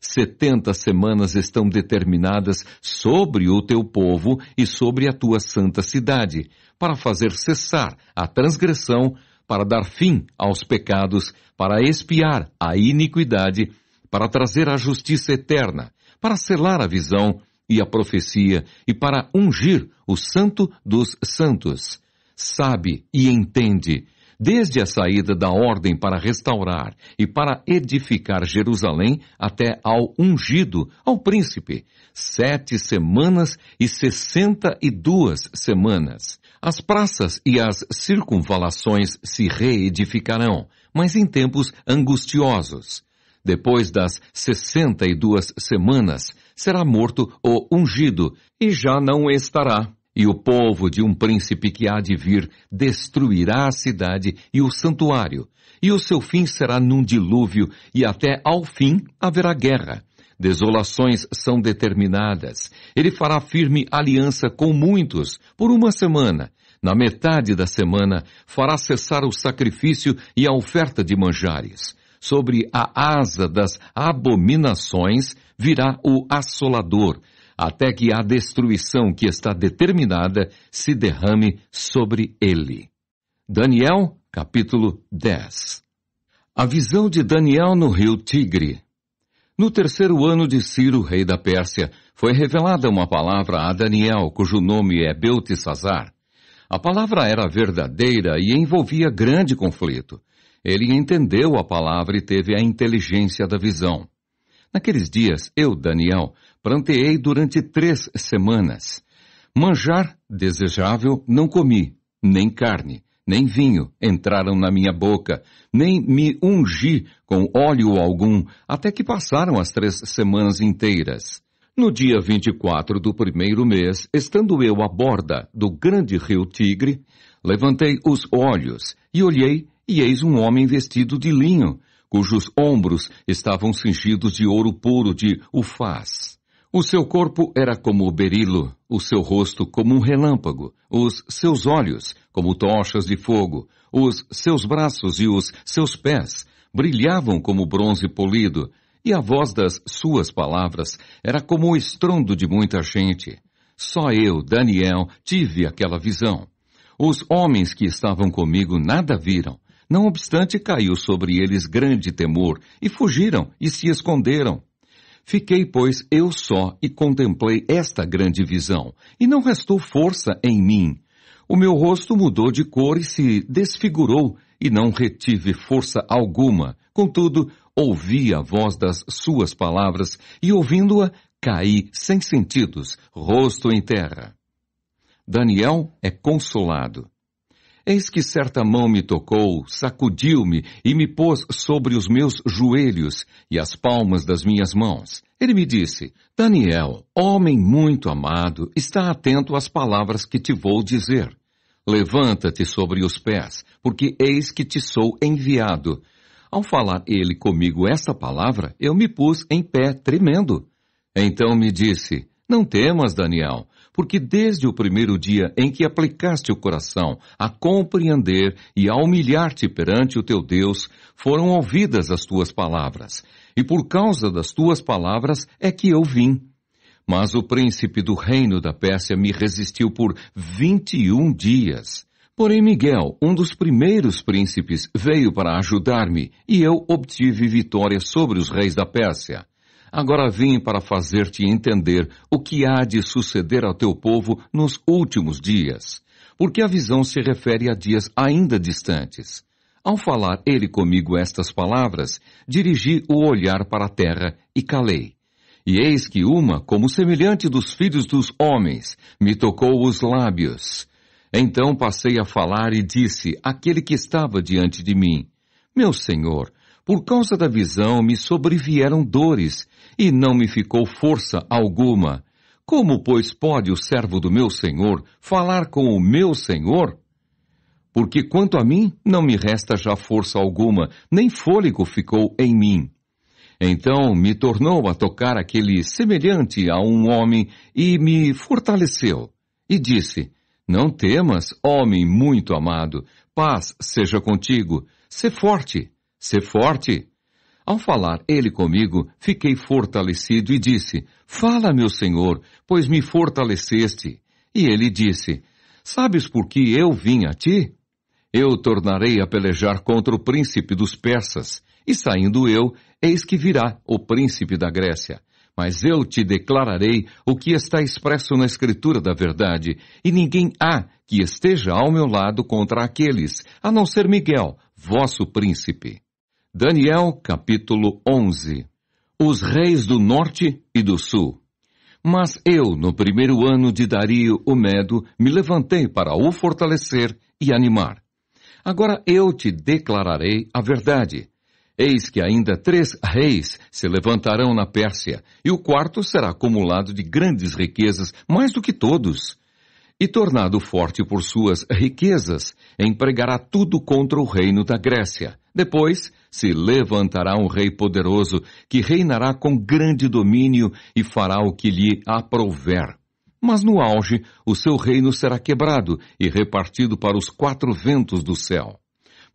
70 semanas estão determinadas sobre o teu povo e sobre a tua santa cidade, para fazer cessar a transgressão, para dar fim aos pecados, para expiar a iniquidade, para trazer a justiça eterna, para selar a visão e a profecia, e para ungir o santo dos santos. Sabe e entende, desde a saída da ordem para restaurar e para edificar Jerusalém até ao ungido, ao príncipe, 7 semanas e 62 semanas. As praças e as circunvalações se reedificarão, mas em tempos angustiosos. Depois das 62 semanas, será morto o ungido, e já não estará. E o povo de um príncipe que há de vir destruirá a cidade e o santuário, e o seu fim será num dilúvio, e até ao fim haverá guerra. Desolações são determinadas. Ele fará firme aliança com muitos por 1 semana. Na metade da semana fará cessar o sacrifício e a oferta de manjares. Sobre a asa das abominações virá o assolador, até que a destruição que está determinada se derrame sobre ele. Daniel, capítulo 10. A visão de Daniel no rio Tigre. No 3º ano de Ciro, rei da Pérsia, foi revelada uma palavra a Daniel, cujo nome é Beltesazar. A palavra era verdadeira e envolvia grande conflito. Ele entendeu a palavra e teve a inteligência da visão. Naqueles dias, eu, Daniel, pranteei durante 3 semanas. Manjar desejável não comi, nem carne, nem vinho entraram na minha boca, nem me ungi com óleo algum, até que passaram as 3 semanas inteiras. No dia 24 do 1º mês, estando eu à borda do grande rio Tigre, levantei os olhos e olhei, e eis um homem vestido de linho, cujos ombros estavam cingidos de ouro puro de Ufaz. O seu corpo era como o berilo, o seu rosto como um relâmpago, os seus olhos como tochas de fogo, os seus braços e os seus pés brilhavam como bronze polido, e a voz das suas palavras era como o estrondo de muita gente. Só eu, Daniel, tive aquela visão. Os homens que estavam comigo nada viram. Não obstante, caiu sobre eles grande temor, e fugiram e se esconderam. Fiquei, pois, eu só e contemplei esta grande visão, e não restou força em mim. O meu rosto mudou de cor e se desfigurou, e não retive força alguma. Contudo, ouvi a voz das suas palavras, e ouvindo-a, caí sem sentidos, rosto em terra. Daniel é consolado. Eis que certa mão me tocou, sacudiu-me e me pôs sobre os meus joelhos e as palmas das minhas mãos. Ele me disse: Daniel, homem muito amado, está atento às palavras que te vou dizer. Levanta-te sobre os pés, porque eis que te sou enviado. Ao falar ele comigo essa palavra, eu me pus em pé tremendo. Então me disse: Não temas, Daniel, porque desde o primeiro dia em que aplicaste o coração a compreender e a humilhar-te perante o teu Deus, foram ouvidas as tuas palavras, e por causa das tuas palavras é que eu vim. Mas o príncipe do reino da Pérsia me resistiu por 21 dias. Porém Miguel, um dos primeiros príncipes, veio para ajudar-me, e eu obtive vitória sobre os reis da Pérsia. Agora vim para fazer-te entender o que há de suceder ao teu povo nos últimos dias, porque a visão se refere a dias ainda distantes. Ao falar ele comigo estas palavras, dirigi o olhar para a terra e calei. E eis que uma, como semelhante dos filhos dos homens, me tocou os lábios. Então passei a falar e disse àquele que estava diante de mim: Meu Senhor, por causa da visão me sobrevieram dores, e não me ficou força alguma. Como, pois, pode o servo do meu Senhor falar com o meu Senhor? Porque quanto a mim, não me resta já força alguma, nem fôlego ficou em mim. Então me tornou a tocar aquele semelhante a um homem e me fortaleceu. E disse: Não temas, homem muito amado, paz seja contigo, sê forte. Sê forte. Ao falar ele comigo, fiquei fortalecido e disse: Fala, meu Senhor, pois me fortaleceste. E ele disse: Sabes por que eu vim a ti? Eu tornarei a pelejar contra o príncipe dos persas, e saindo eu, eis que virá o príncipe da Grécia. Mas eu te declararei o que está expresso na Escritura da verdade, e ninguém há que esteja ao meu lado contra aqueles, a não ser Miguel, vosso príncipe. Daniel, capítulo 11. Os reis do norte e do sul. Mas eu, no primeiro ano de Dario o Medo, me levantei para o fortalecer e animar. Agora eu te declararei a verdade. Eis que ainda 3 reis se levantarão na Pérsia, e o quarto será acumulado de grandes riquezas, mais do que todos. E tornado forte por suas riquezas, empregará tudo contra o reino da Grécia. Depois se levantará um rei poderoso, que reinará com grande domínio e fará o que lhe aprouver. Mas no auge, o seu reino será quebrado e repartido para os 4 ventos do céu.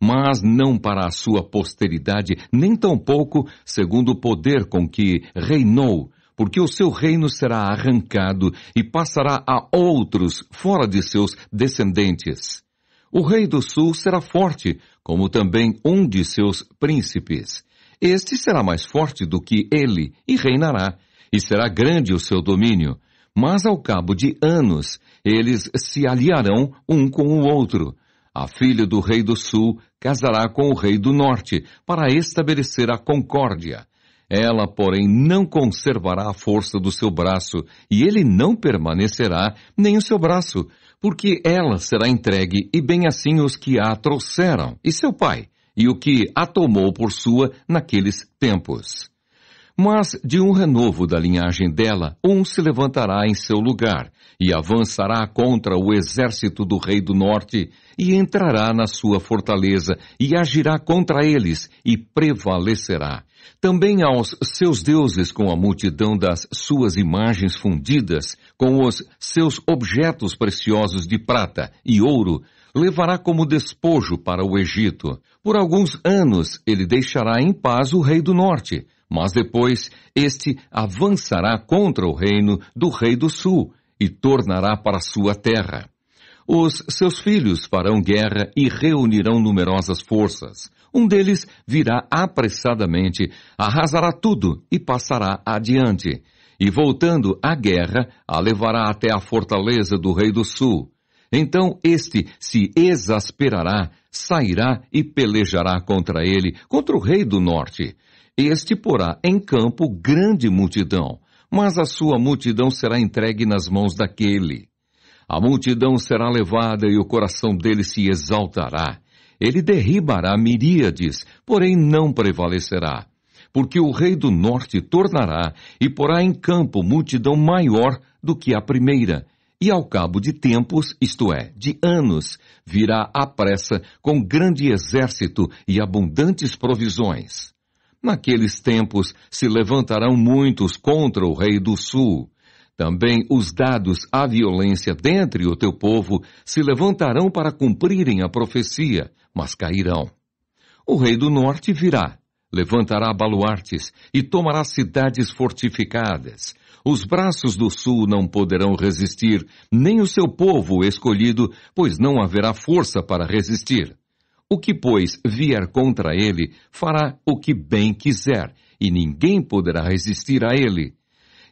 Mas não para a sua posteridade, nem tampouco segundo o poder com que reinou, porque o seu reino será arrancado e passará a outros fora de seus descendentes. O rei do sul será forte, como também um de seus príncipes. Este será mais forte do que ele, e reinará, e será grande o seu domínio. Mas ao cabo de anos, eles se aliarão um com o outro. A filha do rei do sul casará com o rei do norte, para estabelecer a concórdia. Ela, porém, não conservará a força do seu braço, e ele não permanecerá, nem o seu braço, porque ela será entregue, e bem assim os que a trouxeram, e seu pai, e o que a tomou por sua naqueles tempos. Mas de um renovo da linhagem dela, um se levantará em seu lugar, e avançará contra o exército do rei do norte, e entrará na sua fortaleza, e agirá contra eles, e prevalecerá. Também aos seus deuses com a multidão das suas imagens fundidas, com os seus objetos preciosos de prata e ouro, levará como despojo para o Egito. Por alguns anos ele deixará em paz o rei do norte, mas depois este avançará contra o reino do rei do sul e tornará para sua terra. Os seus filhos farão guerra e reunirão numerosas forças. Um deles virá apressadamente, arrasará tudo e passará adiante. E voltando à guerra, a levará até a fortaleza do rei do sul. Então este se exasperará, sairá e pelejará contra ele, contra o rei do norte. Este porá em campo grande multidão, mas a sua multidão será entregue nas mãos daquele. A multidão será levada e o coração dele se exaltará. Ele derribará miríades, porém não prevalecerá. Porque o rei do norte tornará e porá em campo multidão maior do que a primeira. E ao cabo de tempos, isto é, de anos, virá à pressa com grande exército e abundantes provisões. Naqueles tempos se levantarão muitos contra o rei do sul. Também os dados à violência dentre o teu povo se levantarão para cumprirem a profecia, mas cairão. O rei do norte virá, levantará baluartes e tomará cidades fortificadas. Os braços do sul não poderão resistir, nem o seu povo escolhido, pois não haverá força para resistir. O que, pois, vier contra ele, fará o que bem quiser, e ninguém poderá resistir a ele.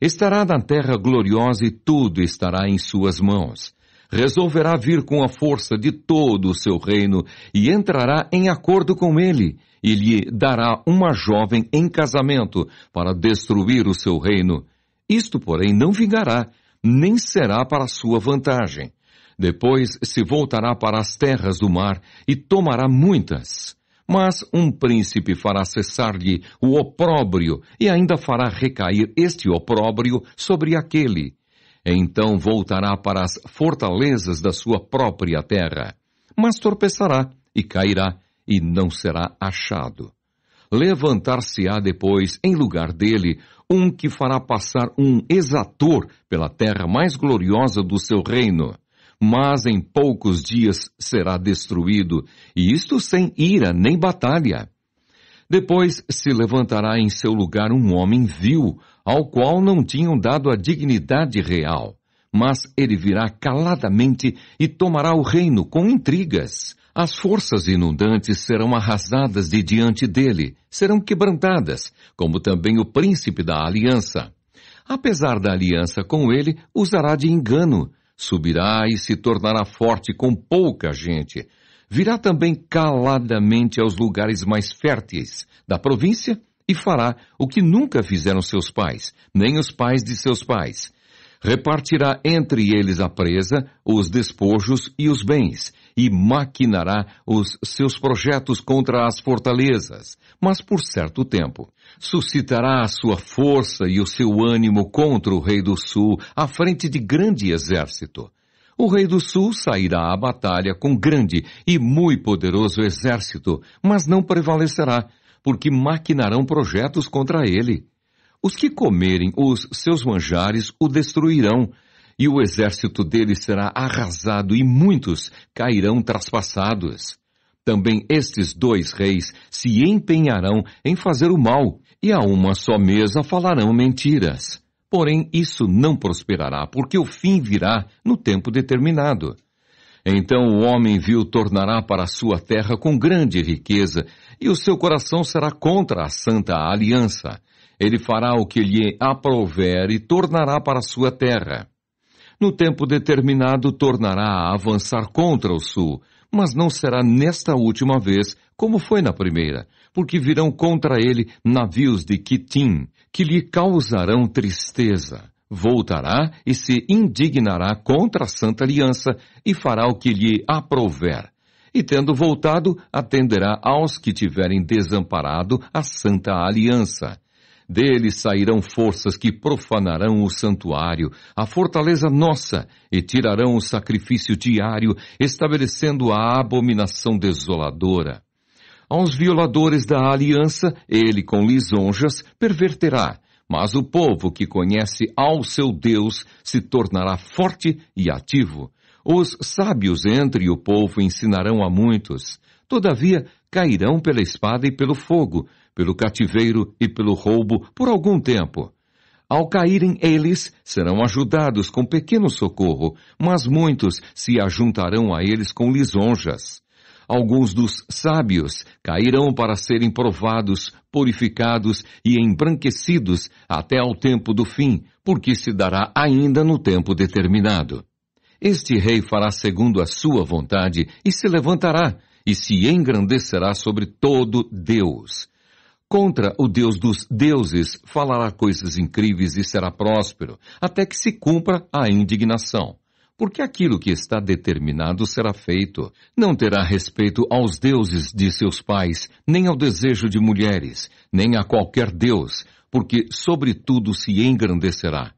Estará na terra gloriosa e tudo estará em suas mãos. Resolverá vir com a força de todo o seu reino e entrará em acordo com ele, e lhe dará uma jovem em casamento para destruir o seu reino. Isto, porém, não vingará, nem será para sua vantagem. Depois se voltará para as terras do mar e tomará muitas. Mas um príncipe fará cessar-lhe o opróbrio e ainda fará recair este opróbrio sobre aquele. Então voltará para as fortalezas da sua própria terra. Mas tropeçará e cairá e não será achado. Levantar-se-á depois, em lugar dele, um que fará passar um exator pela terra mais gloriosa do seu reino. Mas em poucos dias será destruído, e isto sem ira nem batalha. Depois se levantará em seu lugar um homem vil, ao qual não tinham dado a dignidade real. Mas ele virá caladamente e tomará o reino com intrigas. As forças inundantes serão arrasadas de diante dele, serão quebrantadas, como também o príncipe da aliança. Apesar da aliança com ele, usará de engano. Subirá e se tornará forte com pouca gente. Virá também caladamente aos lugares mais férteis da província e fará o que nunca fizeram seus pais, nem os pais de seus pais. Repartirá entre eles a presa, os despojos e os bens, e maquinará os seus projetos contra as fortalezas, mas por certo tempo. Suscitará a sua força e o seu ânimo contra o rei do sul, à frente de grande exército. O rei do sul sairá à batalha com grande e muito poderoso exército, mas não prevalecerá, porque maquinarão projetos contra ele. Os que comerem os seus manjares o destruirão, e o exército dele será arrasado e muitos cairão traspassados. Também estes dois reis se empenharão em fazer o mal, e a uma só mesa falarão mentiras. Porém, isso não prosperará, porque o fim virá no tempo determinado. Então o homem vil tornará para a sua terra com grande riqueza, e o seu coração será contra a santa aliança. Ele fará o que lhe aprouver e tornará para a sua terra. No tempo determinado tornará a avançar contra o sul, mas não será nesta última vez como foi na primeira, porque virão contra ele navios de Quitim, que lhe causarão tristeza. Voltará e se indignará contra a santa aliança e fará o que lhe aprouver. E tendo voltado, atenderá aos que tiverem desamparado a santa aliança. Dele sairão forças que profanarão o santuário, a fortaleza nossa, e tirarão o sacrifício diário, estabelecendo a abominação desoladora. Aos violadores da aliança, ele com lisonjas perverterá, mas o povo que conhece ao seu Deus se tornará forte e ativo. Os sábios entre o povo ensinarão a muitos. Todavia, cairão pela espada e pelo fogo, pelo cativeiro e pelo roubo por algum tempo. Ao caírem eles, serão ajudados com pequeno socorro, mas muitos se ajuntarão a eles com lisonjas. Alguns dos sábios cairão para serem provados, purificados e embranquecidos até ao tempo do fim, porque se dará ainda no tempo determinado. Este rei fará segundo a sua vontade e se levantará e se engrandecerá sobre todo Deus. Contra o Deus dos deuses falará coisas incríveis e será próspero, até que se cumpra a indignação. Porque aquilo que está determinado será feito. Não terá respeito aos deuses de seus pais, nem ao desejo de mulheres, nem a qualquer deus, porque sobre tudo se engrandecerá.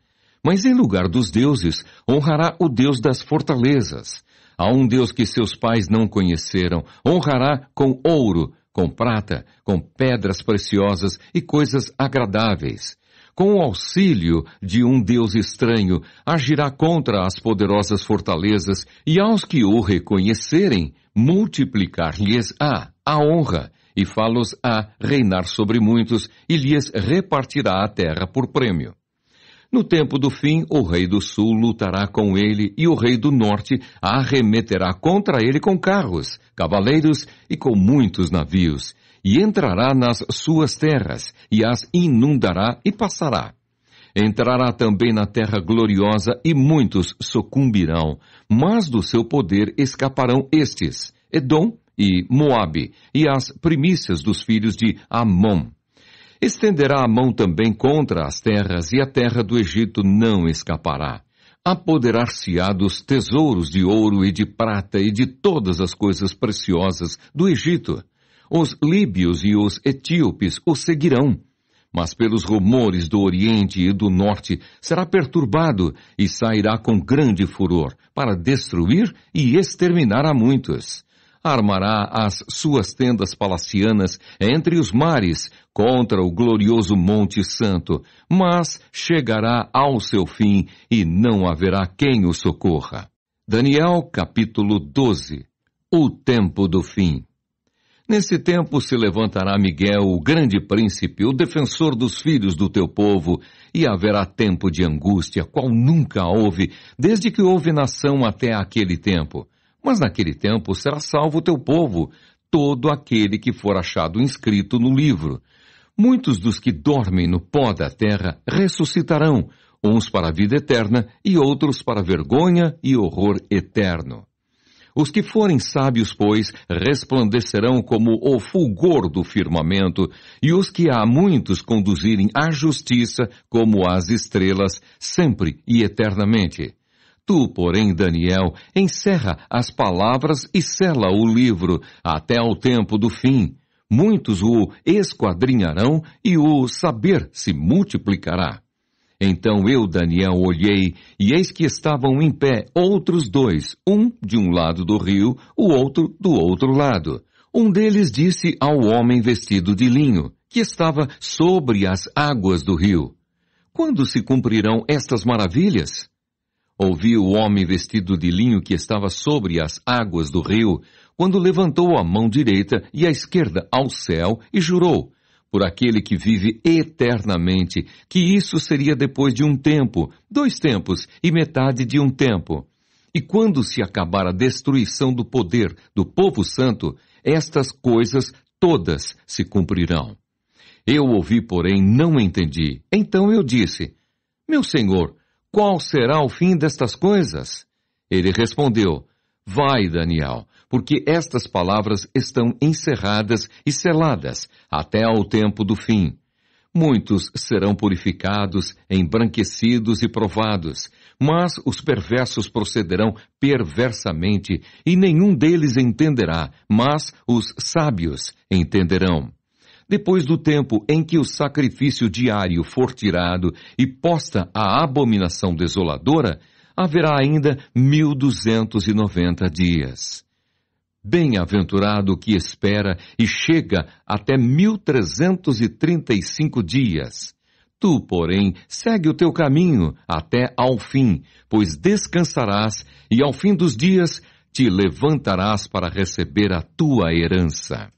Mas em lugar dos deuses, honrará o Deus das fortalezas. A um Deus que seus pais não conheceram, honrará com ouro, com prata, com pedras preciosas e coisas agradáveis. Com o auxílio de um Deus estranho, agirá contra as poderosas fortalezas, e aos que o reconhecerem, multiplicar-lhes-á a honra, e fá-los-á reinar sobre muitos, e lhes repartirá a terra por prêmio. No tempo do fim, o rei do sul lutará com ele, e o rei do norte arremeterá contra ele com carros, cavaleiros e com muitos navios, e entrará nas suas terras, e as inundará e passará. Entrará também na terra gloriosa, e muitos sucumbirão, mas do seu poder escaparão estes, Edom e Moabe, e as primícias dos filhos de Amon. Estenderá a mão também contra as terras, e a terra do Egito não escapará. Apoderar-se-á dos tesouros de ouro e de prata e de todas as coisas preciosas do Egito. Os líbios e os etíopes o seguirão. Mas pelos rumores do Oriente e do Norte será perturbado e sairá com grande furor para destruir e exterminar a muitos. Armará as suas tendas palacianas entre os mares contra o glorioso Monte Santo, mas chegará ao seu fim e não haverá quem o socorra. Daniel capítulo 12. O tempo do fim. Nesse tempo se levantará Miguel, o grande príncipe, o defensor dos filhos do teu povo, e haverá tempo de angústia, qual nunca houve, desde que houve nação até aquele tempo. Mas naquele tempo será salvo o teu povo, todo aquele que for achado inscrito no livro. Muitos dos que dormem no pó da terra ressuscitarão, uns para a vida eterna e outros para vergonha e horror eterno. Os que forem sábios, pois, resplandecerão como o fulgor do firmamento, e os que a muitos conduzirem à justiça como as estrelas, sempre e eternamente. Tu, porém, Daniel, encerra as palavras e sela o livro até ao tempo do fim. Muitos o esquadrinharão e o saber se multiplicará. Então eu, Daniel, olhei, e eis que estavam em pé outros dois, um de um lado do rio, o outro do outro lado. Um deles disse ao homem vestido de linho, que estava sobre as águas do rio: Quando se cumprirão estas maravilhas? Ouvi o homem vestido de linho que estava sobre as águas do rio, quando levantou a mão direita e a esquerda ao céu e jurou, por aquele que vive eternamente, que isso seria depois de um tempo, 2 tempos e metade de um tempo. E quando se acabar a destruição do poder do povo santo, estas coisas todas se cumprirão. Eu ouvi, porém, não entendi. Então eu disse: Meu senhor, qual será o fim destas coisas? Ele respondeu: Vai, Daniel, porque estas palavras estão encerradas e seladas até ao tempo do fim. Muitos serão purificados, embranquecidos e provados, mas os perversos procederão perversamente, e nenhum deles entenderá, mas os sábios entenderão. Depois do tempo em que o sacrifício diário for tirado e posta a abominação desoladora, haverá ainda 1290 dias. Bem-aventurado o que espera e chega até 1335 dias. Tu, porém, segue o teu caminho até ao fim, pois descansarás e ao fim dos dias te levantarás para receber a tua herança.